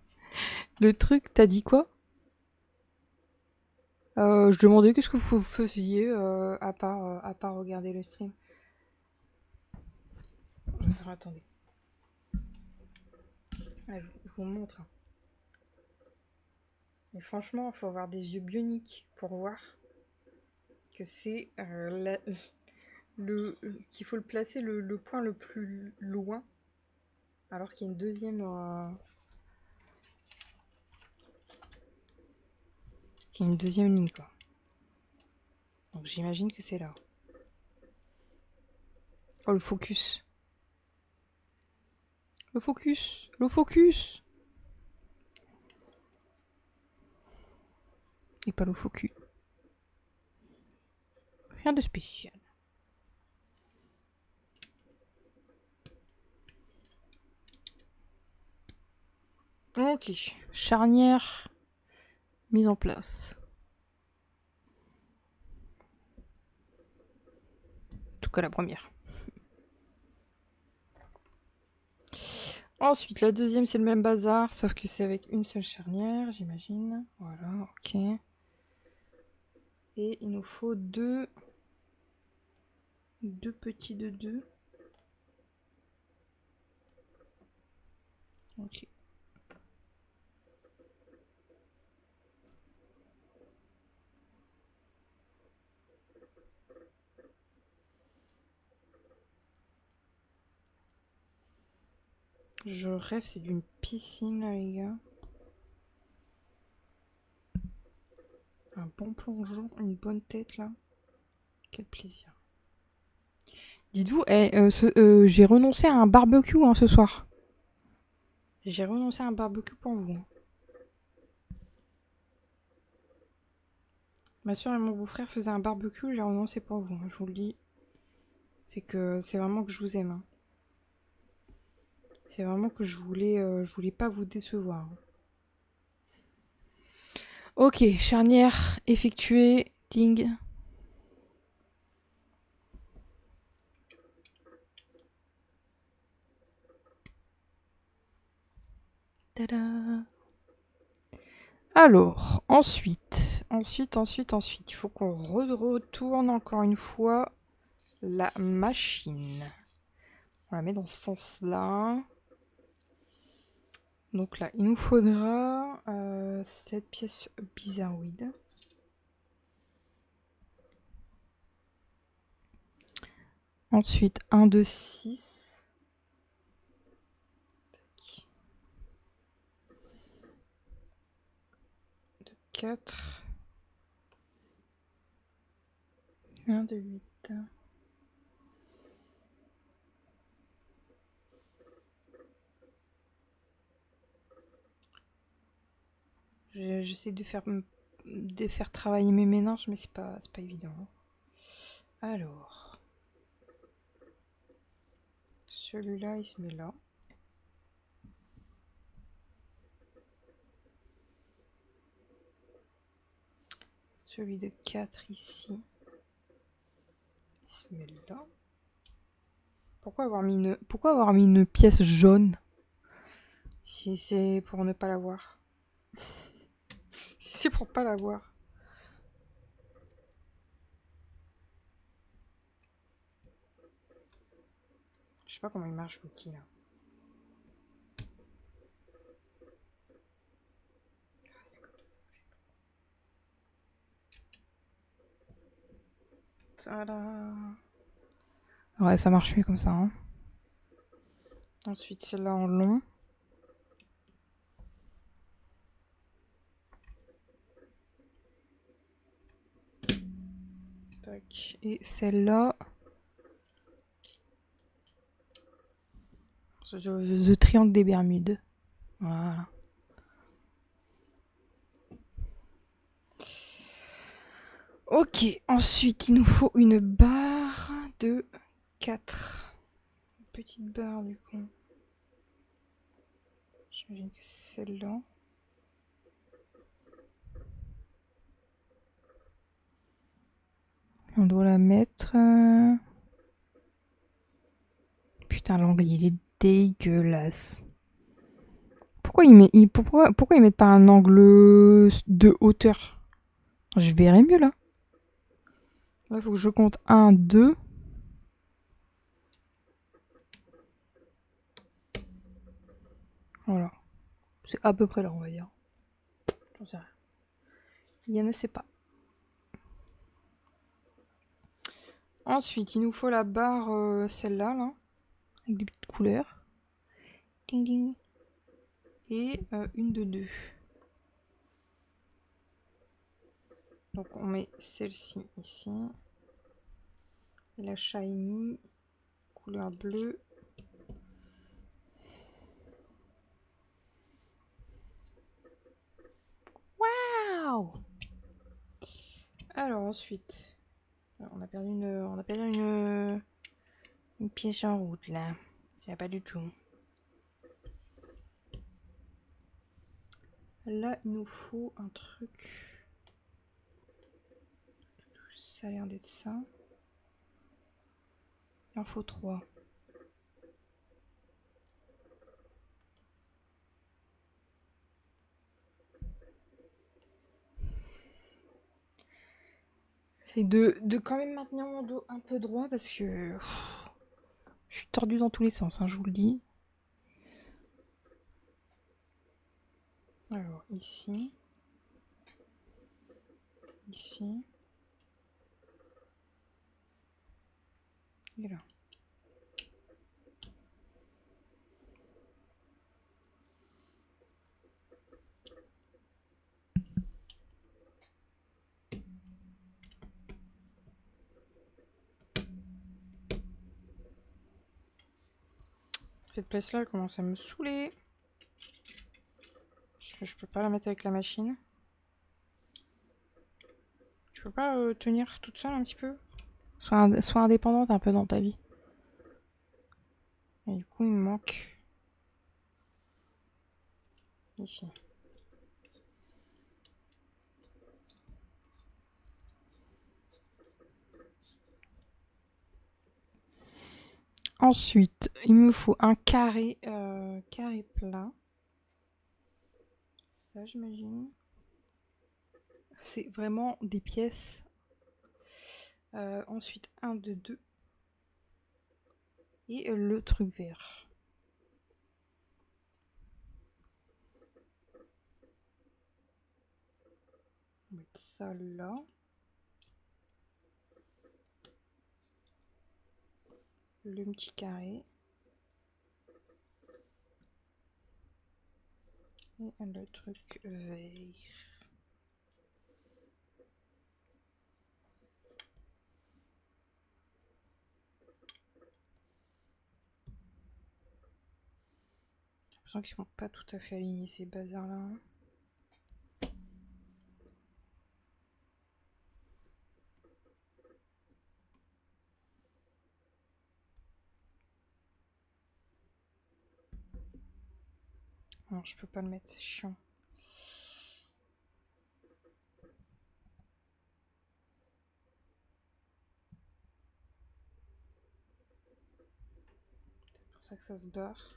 le truc, t'as dit quoi? Je demandais qu'est-ce que vous faisiez à part regarder le stream. Alors, attendez. Ouais, je vous montre. Mais franchement, il faut avoir des yeux bioniques pour voir que c'est qu'il faut le placer le point le plus loin, alors qu'il y a une deuxième ligne, quoi. Donc j'imagine que c'est là. Oh, le focus. Le focus. Le focus. Et pas le focus. Rien de spécial. Ok. Charnière mise en place. En tout cas la première. Ensuite, la deuxième, c'est le même bazar, sauf que c'est avec une seule charnière, j'imagine. Voilà, ok. Et il nous faut deux petits de 2. Ok. Je rêve, c'est d'une piscine, là, les gars. Un bon plongeon, une bonne tête, là. Quel plaisir. Dites-vous, j'ai renoncé à un barbecue hein, ce soir. J'ai renoncé à un barbecue pour vous. Ma soeur et mon beau-frère faisaient un barbecue, j'ai renoncé pour vous, je vous le dis. C'est vraiment que je vous aime. Hein. C'est vraiment que je voulais pas vous décevoir. Ok, charnière effectuée, ding. Tada. Alors, ensuite, il faut qu'on retourne encore une fois la machine. On la met dans ce sens-là. Donc là, il nous faudra cette pièce bizarroïde. Ensuite, 1, 2, 6. 2, 4. 1, 2, 8. J'essaie de faire travailler mes méninges, mais c'est pas évident. Alors, celui-là, il se met là. Celui de 4 ici, il se met là. Pourquoi avoir mis une pièce jaune si c'est pour ne pas la voir? Si c'est pour pas la voir. Je sais pas comment il marche l'outil là. Ah, c'est comme ça. Tada. Ouais, ça marche mieux comme ça. Hein. Ensuite, celle-là en long. Tac. Et celle-là. The triangle des Bermudes. Voilà. Ok, ensuite il nous faut une barre de 4. Une petite barre du coup. J'imagine que c'est celle-là. On doit la mettre... Putain, l'angle il est dégueulasse. Pourquoi ils mettent pas un angle de hauteur? Je verrai mieux là. Là, il faut que je compte 1, 2. Voilà. C'est à peu près là, on va dire. J'en sais rien. Il ne sait pas. Ensuite, il nous faut la barre, celle-là, là, avec des petites couleurs. Ding ding. Et une de 2. Donc on met celle-ci ici. Et la shiny, couleur bleue. Waouh! Alors ensuite, on a perdu une pièce en route là. Ça va pas du tout. Là, il nous faut un truc. Ça a l'air d'être ça. Il en faut 3. C'est de quand même maintenir mon dos un peu droit parce que je suis tordue dans tous les sens, hein, je vous le dis. Alors ici. Ici. Et là. Cette place-là, elle commence à me saouler. Je peux pas la mettre avec la machine. Tu peux pas tenir toute seule un petit peu? Sois indépendante un peu dans ta vie. Et du coup, il me manque ici. Ensuite, il me faut un carré plat. Ça, j'imagine. C'est vraiment des pièces. Ensuite, un de 2. Et le truc vert. On va mettre ça là. Le petit carré. Et le truc vert. J'ai l'impression qu'ils sont pas tout à fait alignés ces bazars là. Non, je peux pas le mettre, c'est chiant. C'est pour ça que ça se barre.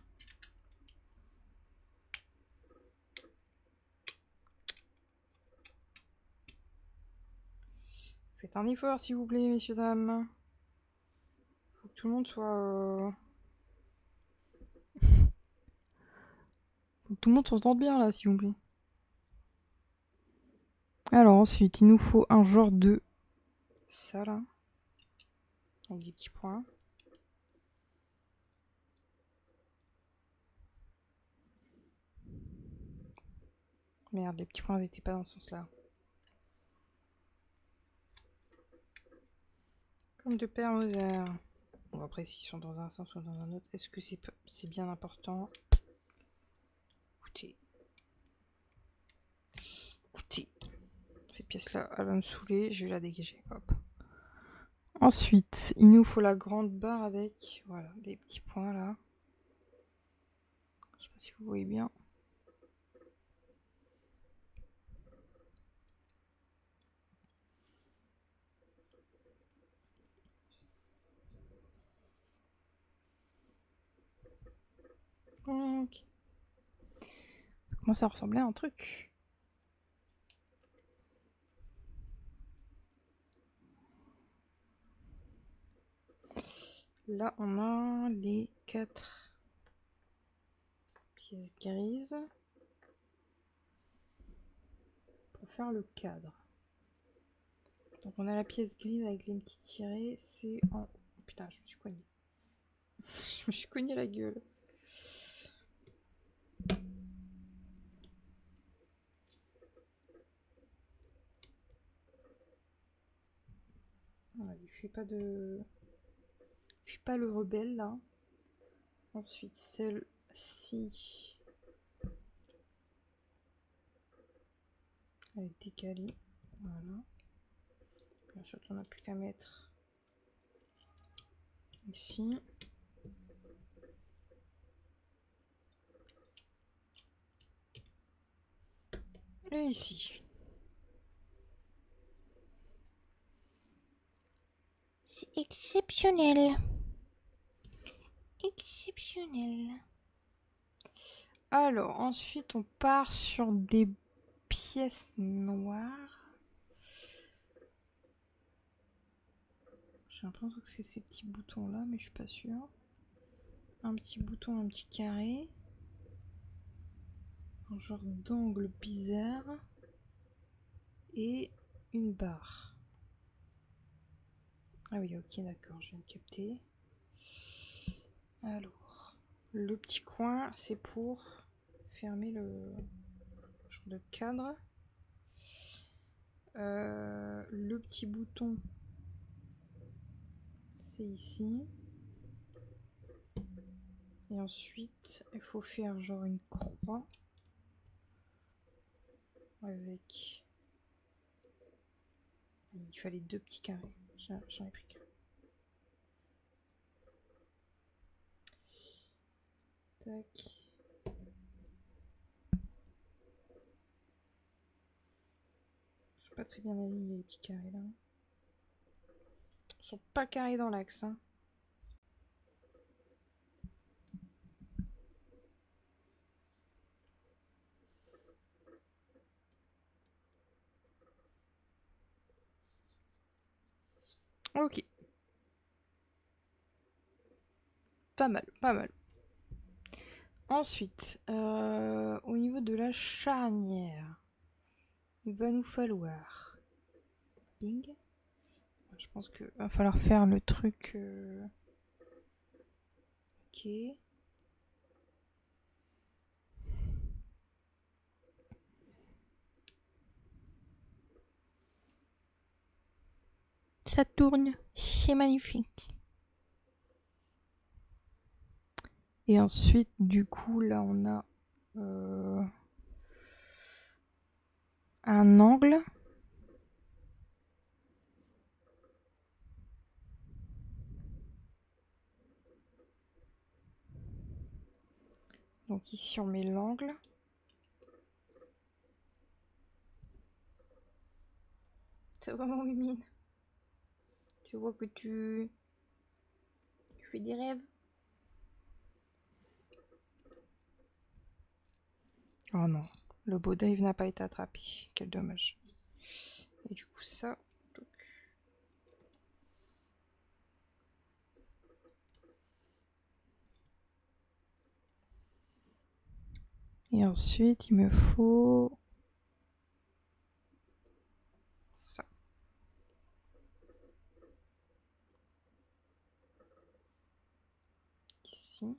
Faites un effort s'il vous plaît, messieurs, dames. Faut que tout le monde soit... Faut que tout le monde s'entende bien là, s'il vous plaît. Alors ensuite, il nous faut un genre de... Ça là. Avec des petits points. Merde, les petits points n'étaient pas dans ce sens-là. Comme de père aux airs. Bon, après, s'ils sont dans un sens ou dans un autre, est-ce que c'est bien important? Écoutez. Écoutez. Cette pièce-là, elle va me saouler. Je vais la dégager. Hop. Ensuite, il nous faut la grande barre avec voilà, des petits points là. Je sais pas si vous voyez bien. Ok. Ça commence à ressembler à un truc. Là, on a les 4 pièces grises. faire le cadre. Donc on a la pièce grise avec les petits tirés. C'est en... Oh, putain, je me suis cognée. Je me suis cognée la gueule. Voilà, il fait pas de... Je suis pas le rebelle là. Ensuite, celle-ci. Elle est décalée. Voilà. Ensuite, on n'a plus qu'à mettre ici. Et ici. C'est exceptionnel. Exceptionnel. Alors, ensuite, on part sur des pièces noires. J'ai l'impression que c'est ces petits boutons là, mais je suis pas sûre. Un petit bouton, un petit carré. Un genre d'angle bizarre. Et une barre. Ah oui, ok, d'accord, je viens de capter. Alors, le petit coin, c'est pour fermer le genre de cadre. Le petit bouton, c'est ici. Et ensuite, il faut faire genre une croix avec... Il fallait deux petits carrés. J'en ai pris qu'un. Tac. Ils sont pas très bien alignés les petits carrés là. Ils sont pas carrés dans l'axe. Hein. Ok. Pas mal, pas mal. Ensuite, au niveau de la charnière, il va nous falloir... Bing. Je pense qu'il va falloir faire le truc... Ok. Ça tourne. C'est magnifique. Et ensuite, du coup, là, on a un angle. Donc ici, on met l'angle. Ça va, mon mimine? Tu vois que tu fais des rêves? Oh non, le beau Dave n'a pas été attrapé. Quel dommage. Et du coup, ça... Et ensuite, il me faut... ça. Ici.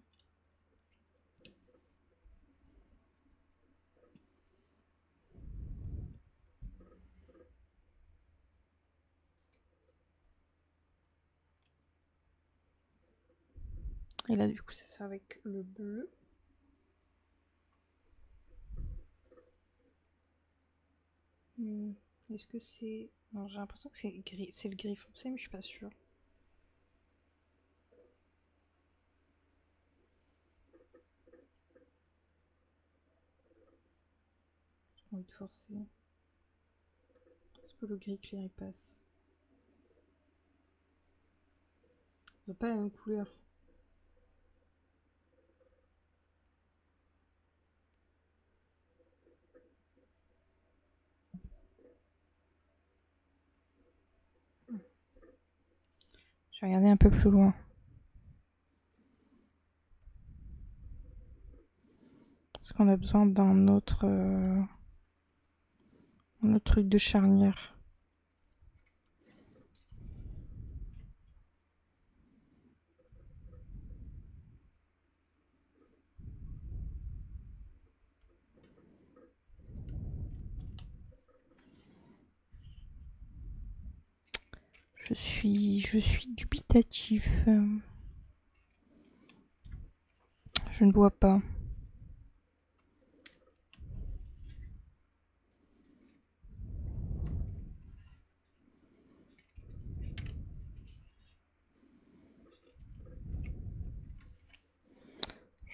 Et là, du coup, c'est ça avec le bleu. Est-ce que c'est... Non, j'ai l'impression que c'est gris. C'est le gris foncé, mais je suis pas sûre. J'ai envie de forcer. Est-ce que le gris clair, il passe? Ils ont pas la même couleur. Je vais regarder un peu plus loin. Parce qu'on a besoin d'un autre Le truc de charnière. Je suis dubitatif. Je ne vois pas.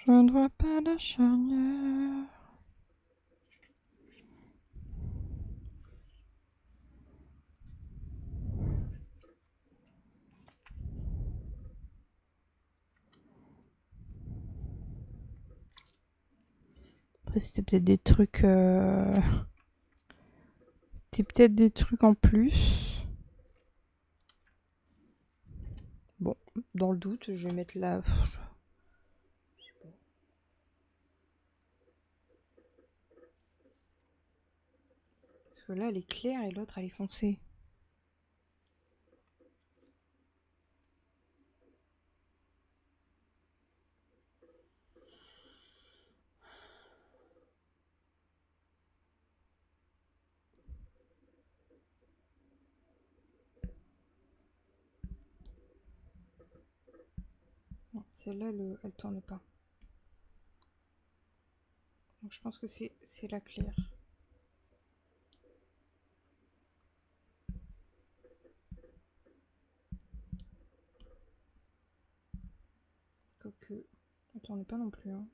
Je ne vois pas la charnière. Après, c'était peut-être des trucs... C'était peut-être des trucs en plus. Bon, dans le doute, je vais mettre la... Parce que là, elle est claire et l'autre, elle est foncée. Non, celle-là, elle tourne pas. Donc je pense que c'est la claire. Quoique, elle tourne pas non plus. Hein.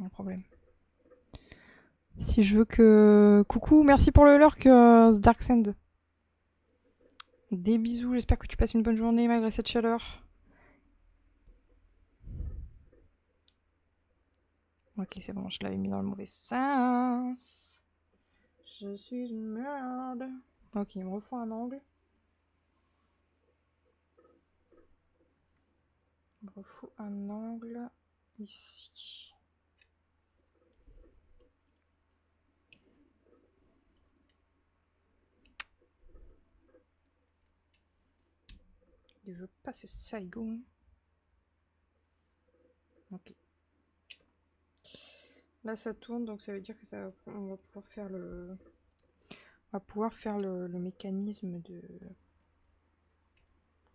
Un problème. Si je veux que... Coucou, merci pour le lurk, Darksend. Des bisous, j'espère que tu passes une bonne journée malgré cette chaleur. Ok, c'est bon, je l'avais mis dans le mauvais sens. Je suis une merde. Ok, il me refaut un angle. Il me refaut un angle ici. Il veut pas, c'est Saigon. Ok. Là, ça tourne, donc ça veut dire que ça, on va pouvoir faire le... On va pouvoir faire le mécanisme de...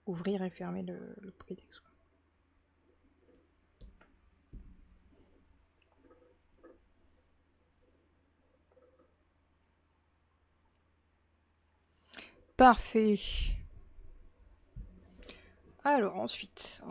Ouvrir et fermer le prétexte. Parfait. Alors, ensuite.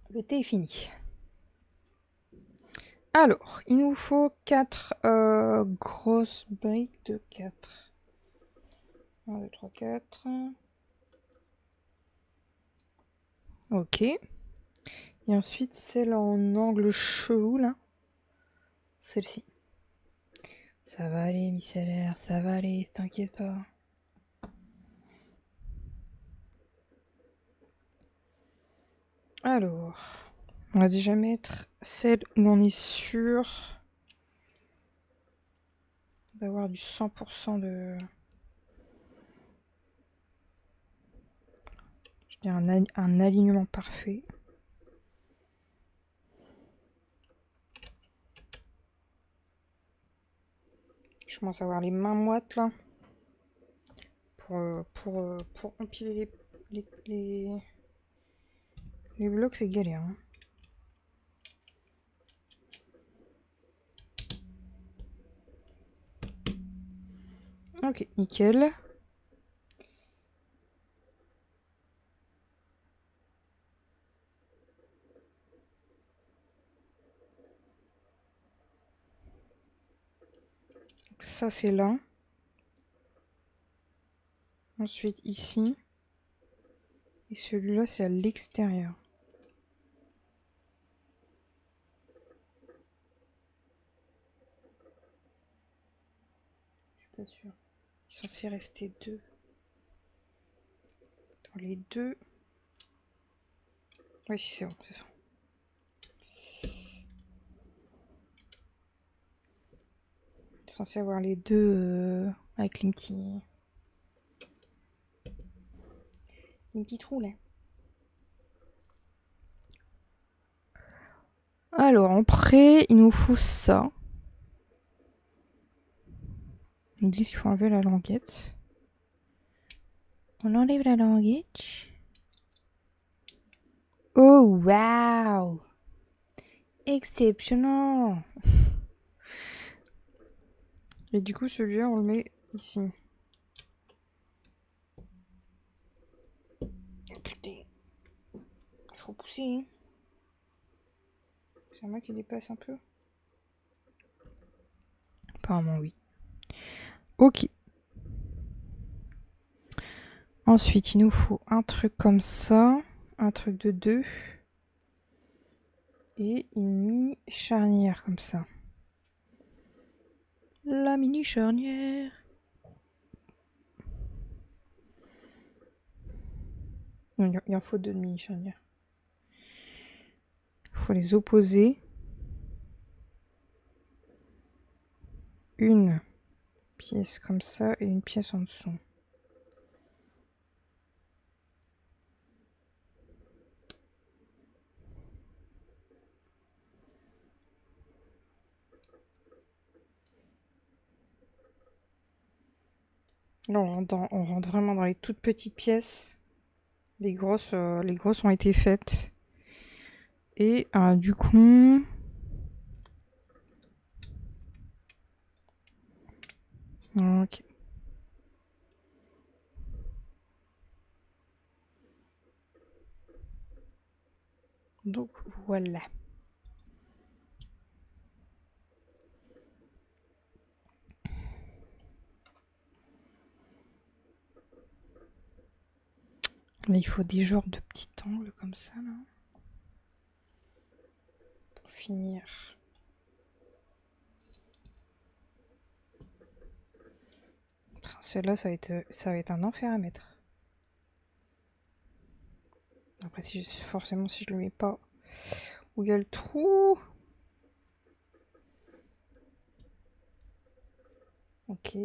Le thé est fini. Alors, il nous faut 4 grosses briques de 4. 1, 2, 3, 4. Ok. Et ensuite, celle en angle chelou, là. Celle-ci. Ça va aller, micellaire, ça va aller, t'inquiète pas. Alors, on va déjà mettre celle où on est sûr d'avoir du 100% de... Je dirais un alignement parfait. Je commence à avoir les mains moites là. Pour empiler les blocs, c'est galère. Hein. Ok, nickel. Ça, c'est là. Ensuite, ici. Et celui-là, c'est à l'extérieur. Pas sûr. Il est censé rester 2. Dans les 2. Oui, c'est bon, c'est ça. Il est censé avoir les 2 avec les petits trous là. Alors, en prêt, il nous faut ça. Ils nous disent qu'il faut enlever la languette. On enlève la languette. Oh, waouh! Exceptionnel! Et du coup, celui-là, on le met ici. Oh, putain! Il faut pousser, hein? C'est moi qui dépasse un peu? Apparemment, oui. Ok. Ensuite, il nous faut un truc comme ça. Un truc de 2. Et une mini charnière comme ça. La mini charnière. Non, il en faut 2 de mini charnières. Il faut les opposer. Une pièce comme ça et une pièce en dessous. Là, on rentre vraiment dans les toutes petites pièces. Les grosses ont été faites. Et du coup... Ok. Donc, voilà. Là, il faut des genres de petits angles comme ça, là. Pour finir. Celle-là, ça va être un enfer à mettre. Après, forcément, si je le mets pas où il y a le trou. Ok.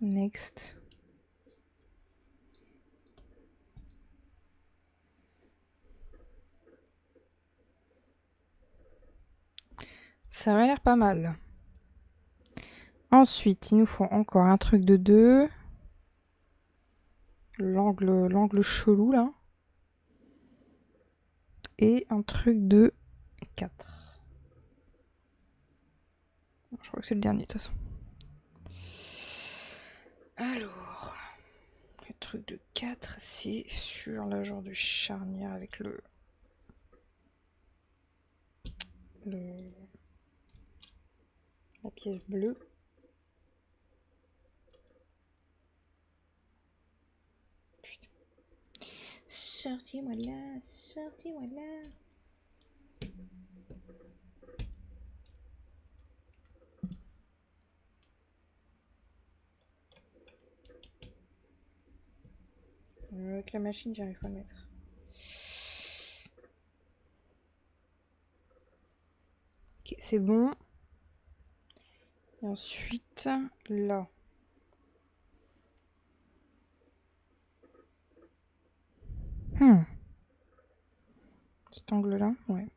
Next. Ça m'a l'air pas mal. Ensuite, il nous faut encore un truc de 2. L'angle chelou, là. Et un truc de 4. Je crois que c'est le dernier, de toute façon. Alors, le truc de 4, c'est sur la genre de charnière avec la pièce bleue. Putain. Sortez-moi là, sortez-moi là. Avec la machine, j'arrive pas à le mettre. Ok, c'est bon. Et ensuite, là. Cet angle-là, ouais.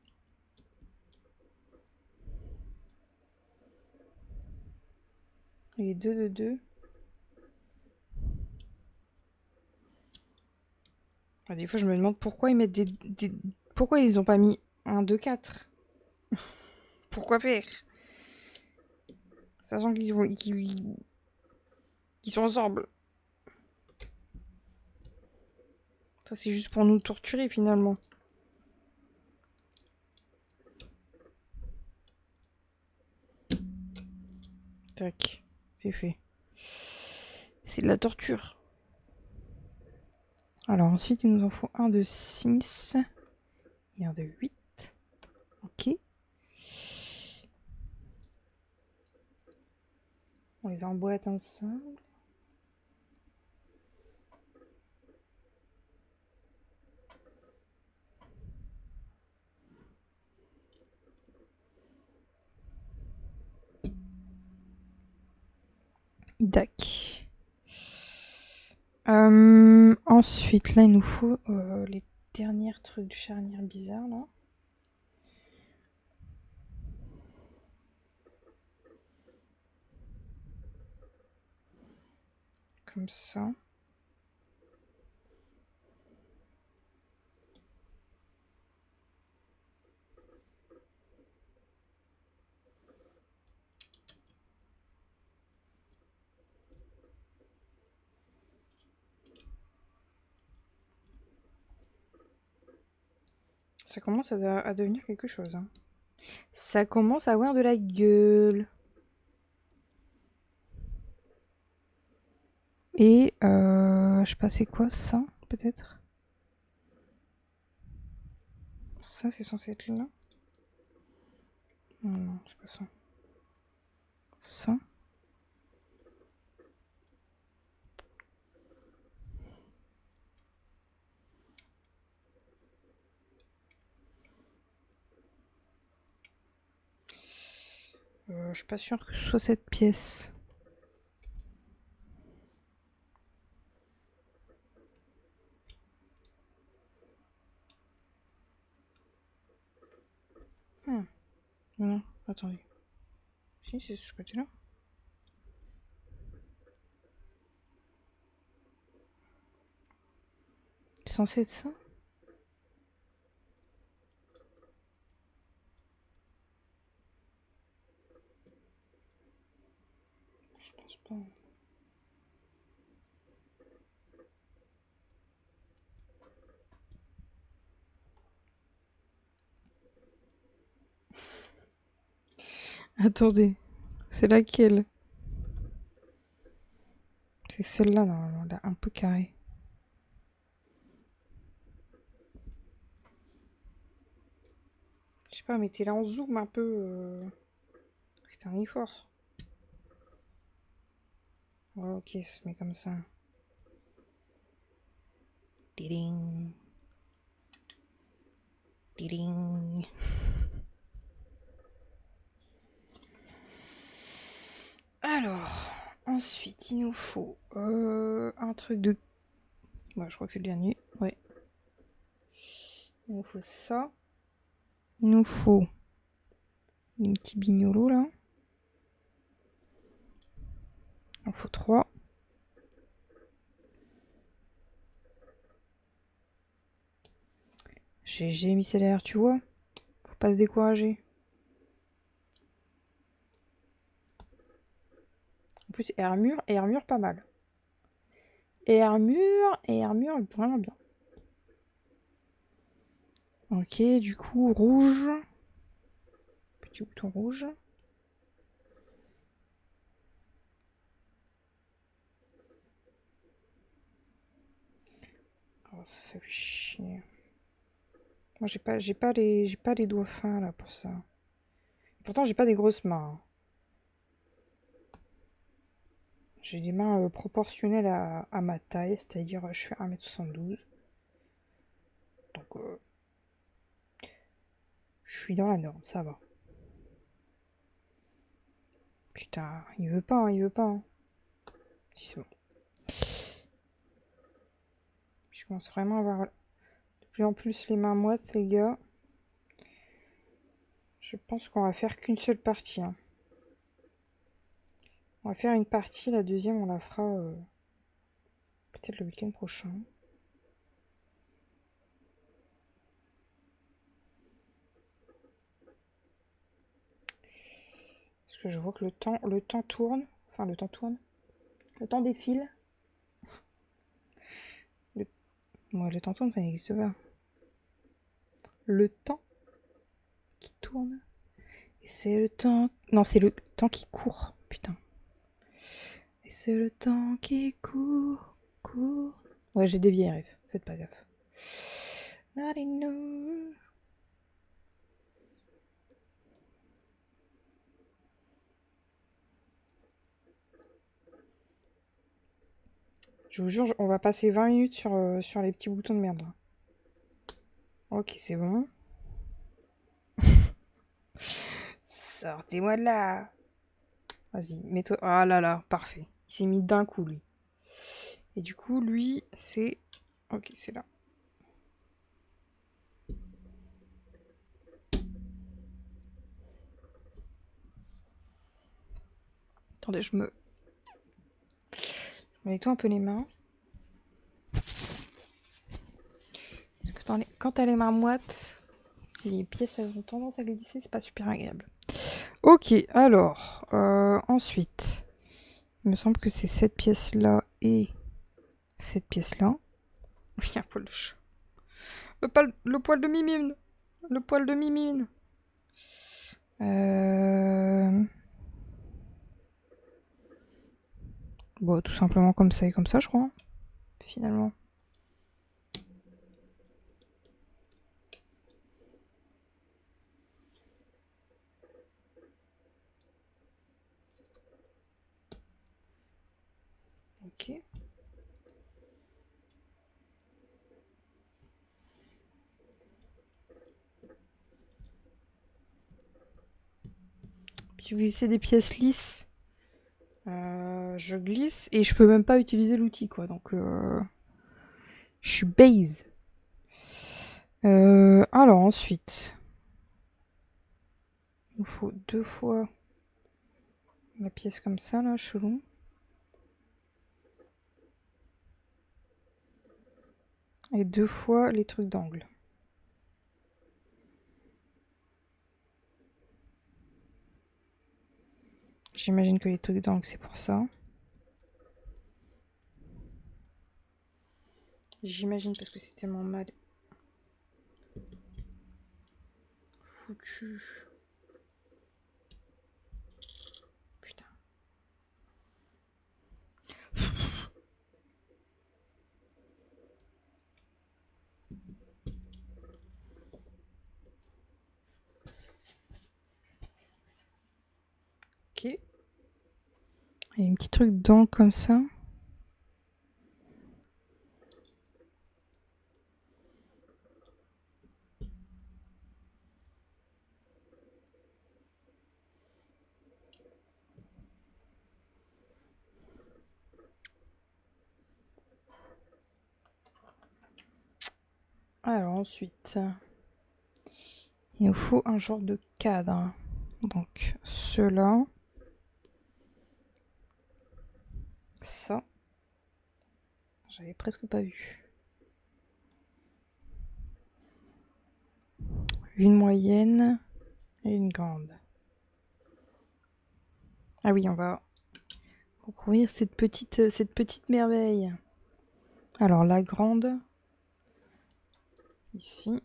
Les 2 de 2. Ah, des fois, je me demande pourquoi ils mettent pourquoi ils ont pas mis 1, 2, 4. Pourquoi faire? Sachant qu'ils sont ensemble. Ça, c'est juste pour nous torturer, finalement. Tac, c'est fait. C'est de la torture. Alors ensuite, il nous en faut un de 6 et un de 8. Ok. On les emboîte ensemble. Dac. Ensuite, là, il nous faut les derniers trucs de charnière bizarre, là. Comme ça. Ça commence à devenir quelque chose. Hein. Ça commence à avoir de la gueule. Et je sais pas, c'est quoi ça, peut-être? Ça, c'est censé être là. Non, non, c'est pas ça. Ça. Je suis pas sûre que ce soit cette pièce. Non, attendez. Si, c'est ce côté-là. C'est censé être ça? Je pense pas. Attendez. C'est laquelle? C'est celle-là, normalement, là, un peu carrée. Je sais pas, mettez-la en zoom un peu. C'est un effort. Ouais, ok, ça se met comme ça. Tiding. Tiding. Alors, ensuite, il nous faut un truc de... Ouais, je crois que c'est le dernier. Ouais. Il nous faut ça. Il nous faut des petits bignolos, là. Il en faut 3. J'ai mis CLR, tu vois. Faut pas se décourager. En plus, armure pas mal. Armure vraiment bien. Ok, du coup, rouge. Petit bouton rouge. Oh, ça fait chier. Moi, j'ai pas les doigts fins là pour ça. Pourtant, j'ai pas des grosses mains. Hein. J'ai des mains proportionnelles à ma taille, c'est-à-dire je fais 1m72. Donc, je suis dans la norme, ça va. Putain, il veut pas, hein, il veut pas. Hein. Si c'est bon. Je commence vraiment à avoir de plus en plus les mains moites, les gars. Je pense qu'on va faire qu'une seule partie. Hein. On va faire une partie, la deuxième, on la fera peut-être le week-end prochain. Parce que je vois que le temps tourne. Enfin, le temps tourne. Le temps défile. Ouais, le temps tourne, ça n'existe pas. Le temps qui tourne. Et c'est le temps... Non, c'est le temps qui court. Putain. Et c'est le temps qui court, court. Ouais, j'ai dévié, rêve. Faites pas gaffe. Je vous jure, on va passer 20 minutes sur les petits boutons de merde là. Ok, c'est bon. Sortez-moi de là. Vas-y, mets-toi. Ah là là, parfait. Il s'est mis d'un coup, lui. Et du coup, lui, c'est... Ok, c'est là. Attendez, je me nettoie un peu les mains. Parce que quand t'as les mains moites, les pièces elles ont tendance à glisser, c'est pas super agréable. Ok, alors, ensuite, il me semble que c'est cette pièce-là et cette pièce-là. Il y a un poil de chat. Le poil de Mimine. Le poil de Mimine. Bon, tout simplement comme ça et comme ça, je crois. Finalement. Ok. Puis vu que c'est des pièces lisses, je glisse et je peux même pas utiliser l'outil, quoi. Donc, je suis base. Alors ensuite, il nous faut 2 fois la pièce comme ça, là, chelou. Et 2 fois les trucs d'angle. J'imagine que les trucs d'angle, c'est pour ça. J'imagine parce que c'est tellement mal foutu. Putain. Ok. Il y a un petit truc d'angle comme ça. Alors ensuite, il nous faut un genre de cadre. Donc cela, ça, j'avais presque pas vu. Une moyenne et une grande. Ah oui, on va recouvrir cette petite merveille. Alors la grande, ici.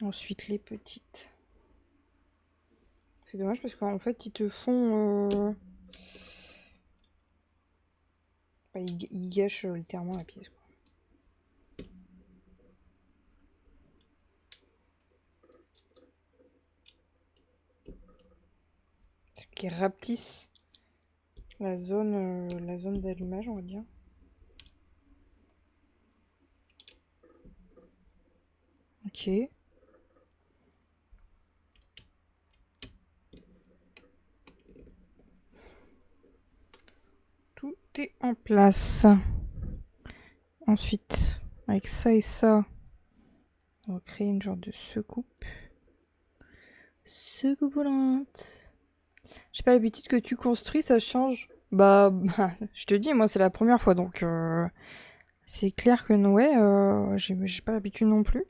Ensuite les petites. C'est dommage parce qu'en fait ils te font... Bah, ils gâchent littéralement la pièce, quoi. Ce qui rapetisse la zone d'allumage, on va dire. Ok. Tout est en place. Ensuite, avec ça et ça, on va créer une genre de secoupe. Secoupe volante. J'ai pas l'habitude que tu construis, ça change. Bah, je te dis, moi c'est la première fois, donc c'est clair que ouais, j'ai pas l'habitude non plus.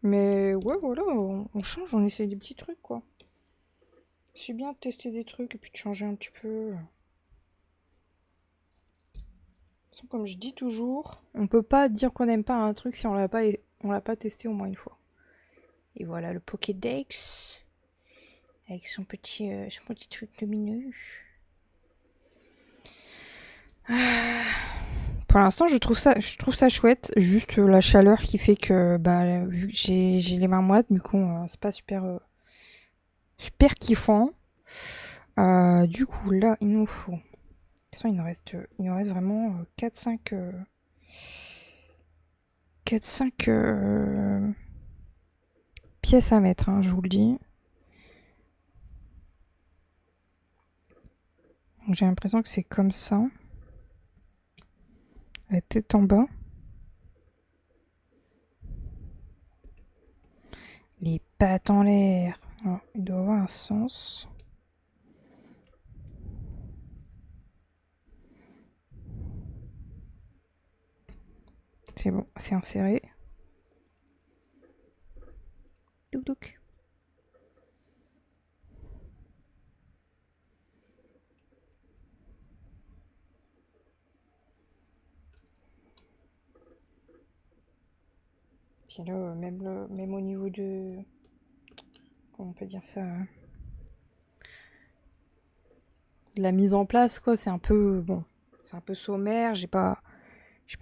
Mais ouais, voilà, on change, on essaye des petits trucs, quoi. C'est bien de tester des trucs et puis de changer un petit peu. De toute façon, comme je dis toujours, on peut pas dire qu'on n'aime pas un truc si on l'a pas testé au moins une fois. Et voilà le Pokédex avec son petit truc lumineux. Pour l'instant, je trouve ça chouette. Juste la chaleur qui fait que, bah, vu que j'ai les mains moites, du coup, c'est pas super super kiffant. Du coup, là, il nous faut... De toute façon, il nous reste vraiment 4-5... 4-5 pièces à mettre, hein, je vous le dis. J'ai l'impression que c'est comme ça. La tête en bas. Les pattes en l'air. Alors, il doit avoir un sens. C'est bon, c'est inséré. Douk douk. Puis là, même au niveau de... Comment on peut dire ça de la mise en place, quoi, c'est un peu... Bon, c'est un peu sommaire. J'ai pas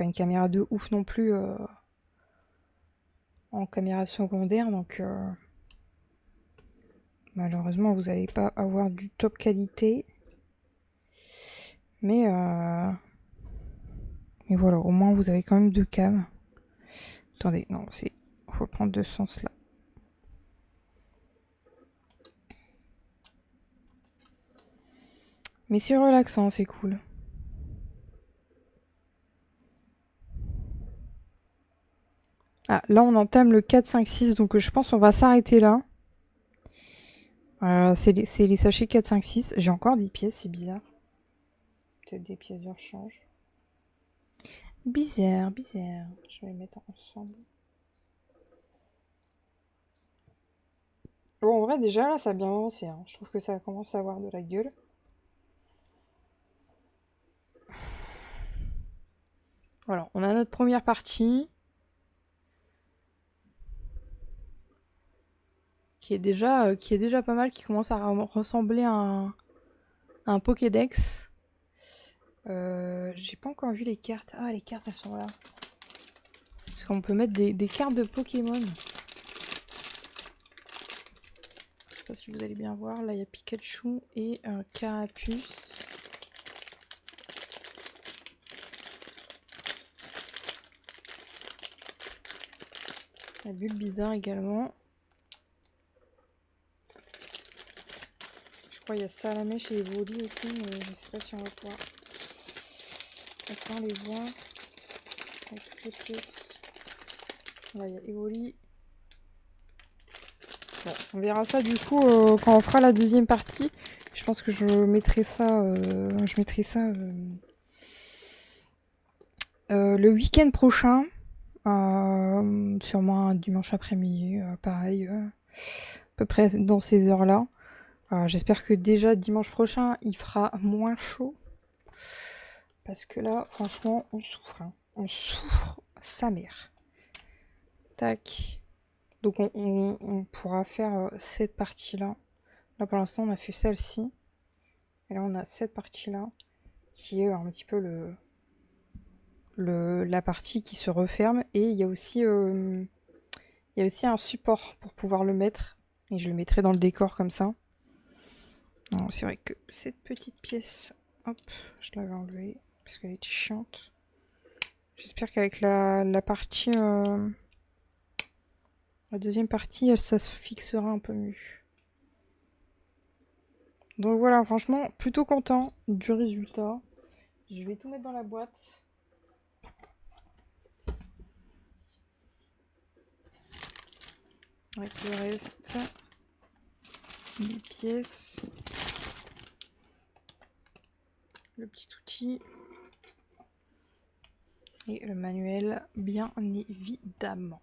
une caméra de ouf non plus en caméra secondaire, donc... Malheureusement, vous n'allez pas avoir du top qualité. Mais voilà, au moins vous avez quand même deux cams. Attendez, non, c'est... Faut prendre de ce sens-là. Mais c'est relaxant, c'est cool. Ah, là on entame le 4, 5, 6, donc je pense qu'on va s'arrêter là. C'est les sachets 4, 5, 6. J'ai encore des pièces, c'est bizarre. Peut-être des pièces de rechange. Bizarre, bizarre. Je vais les mettre ensemble. Bon, en vrai, déjà, là, ça a bien avancé. Hein. Je trouve que ça commence à avoir de la gueule. Voilà, on a notre première partie. Qui est déjà pas mal, qui commence à ressembler à un Pokédex. J'ai pas encore vu les cartes. Ah, les cartes, elles sont là. Parce qu'on peut mettre des cartes de Pokémon. Je sais pas si vous allez bien voir. Là, il y a Pikachu et un Carapuce. La Bulbizarre également. Je crois qu'il y a Salamèche et Evoli aussi, mais je sais pas si on va pouvoir les voir avec toutes les pièces. Là, il y a Evoli. Bon, on verra ça du coup quand on fera la deuxième partie. Je pense que je mettrai ça, le week-end prochain. Sûrement un dimanche après-midi, pareil, à peu près dans ces heures-là. J'espère que déjà dimanche prochain, il fera moins chaud. Parce que là, franchement, on souffre. Hein. On souffre sa mère. Tac. Donc on pourra faire cette partie-là. Là, pour l'instant, on a fait celle-ci. Et là, on a cette partie-là, qui est un petit peu la partie qui se referme. Et il y a aussi un support pour pouvoir le mettre. Et je le mettrai dans le décor comme ça. C'est vrai que cette petite pièce, hop, je l'avais enlevée parce qu'elle était chiante. J'espère qu'avec la partie, la deuxième partie, ça se fixera un peu mieux. Donc voilà, franchement, plutôt content du résultat. Je vais tout mettre dans la boîte. Avec le reste, les pièces, le petit outil et le manuel, bien évidemment.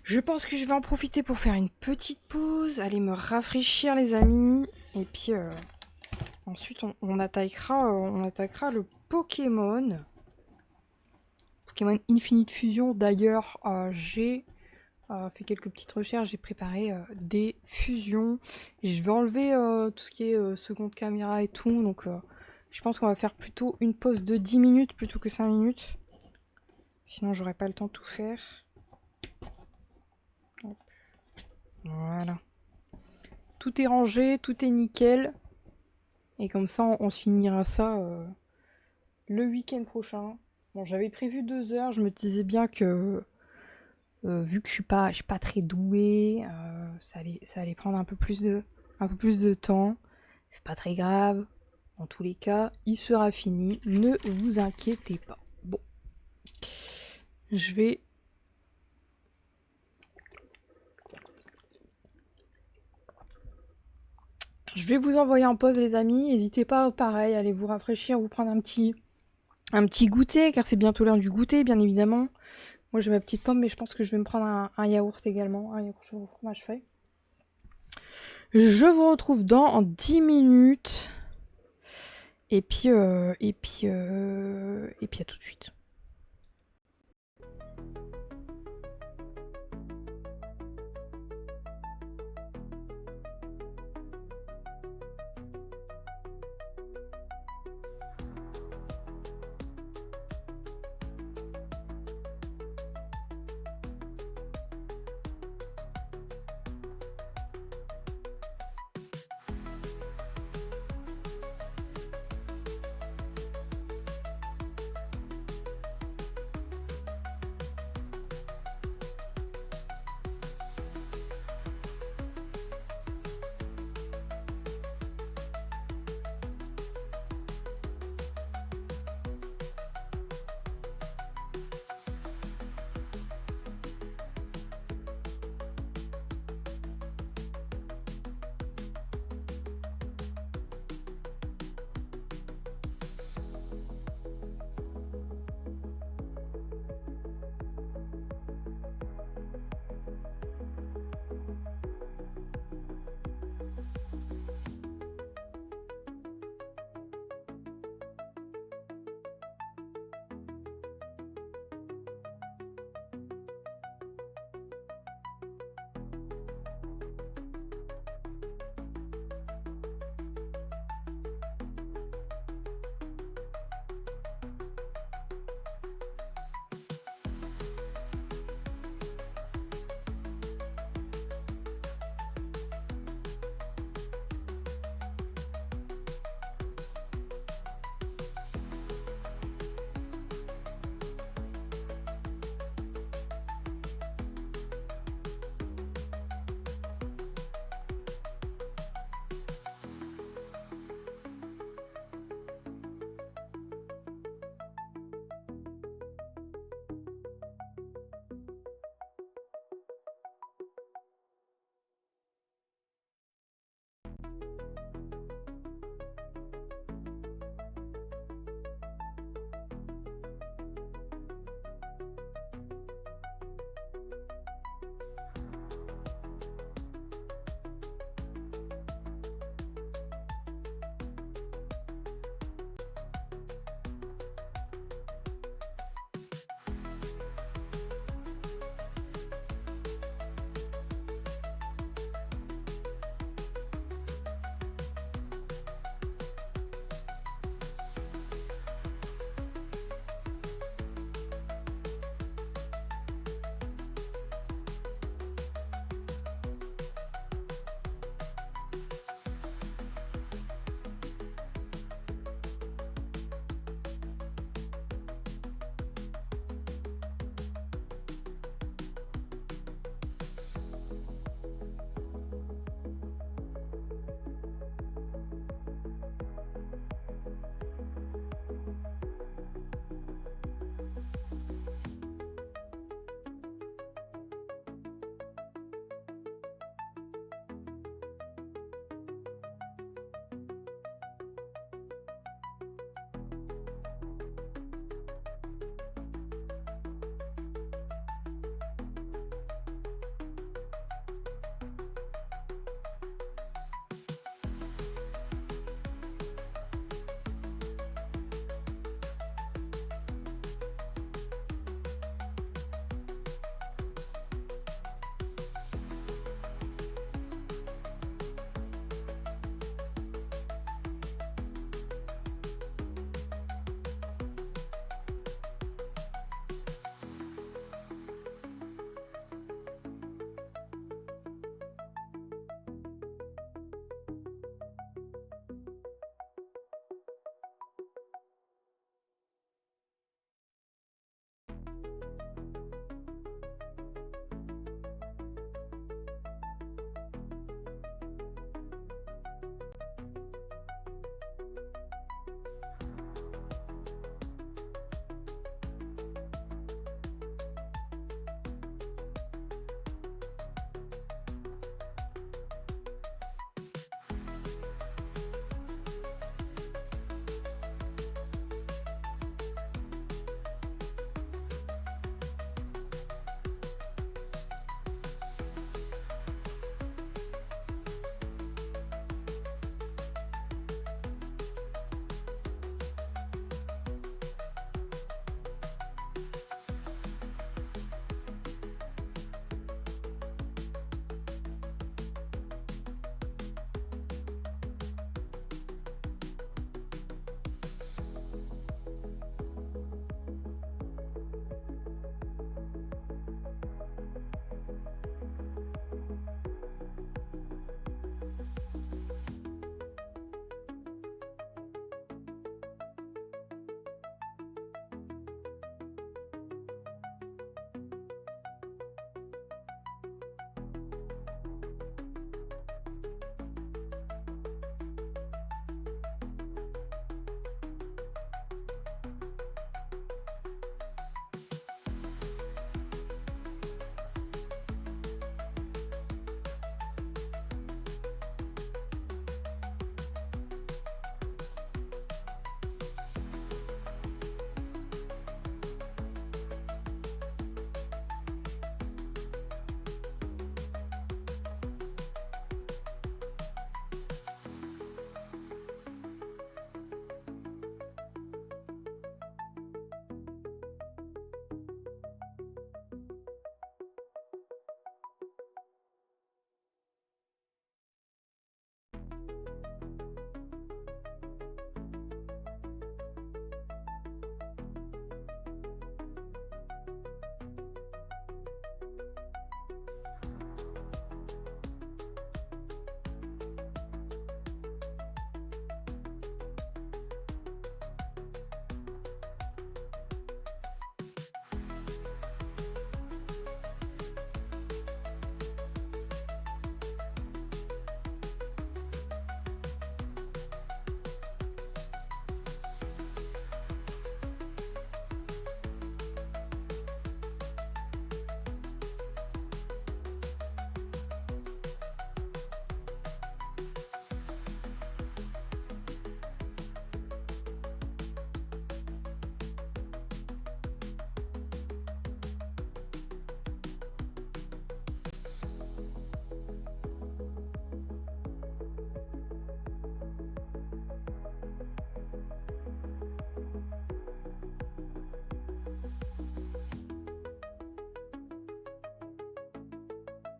Je pense que je vais en profiter pour faire une petite pause, aller me rafraîchir les amis, et puis ensuite on attaquera le Pokémon. Pokémon Infinite Fusion. D'ailleurs, j'ai fait quelques petites recherches, j'ai préparé des fusions. Et je vais enlever tout ce qui est seconde caméra et tout, donc je pense qu'on va faire plutôt une pause de 10 minutes plutôt que 5 minutes. Sinon j'aurais pas le temps de tout faire. Hop. Voilà. Tout est rangé, tout est nickel. Et comme ça, on se finira ça le week-end prochain. Bon, j'avais prévu 2 heures. Je me disais bien que vu que je suis pas très douée, ça allait prendre un peu plus de temps. C'est pas très grave. Dans tous les cas, il sera fini. Ne vous inquiétez pas. Bon. Je vais vous envoyer en pause, les amis. N'hésitez pas, pareil, à aller vous rafraîchir, vous prendre un petit goûter, car c'est bientôt l'heure du goûter, bien évidemment. Moi, j'ai ma petite pomme, mais je pense que je vais me prendre un yaourt également. Un yaourt au fromage frais. Je vous retrouve dans 10 minutes. Et puis à tout de suite.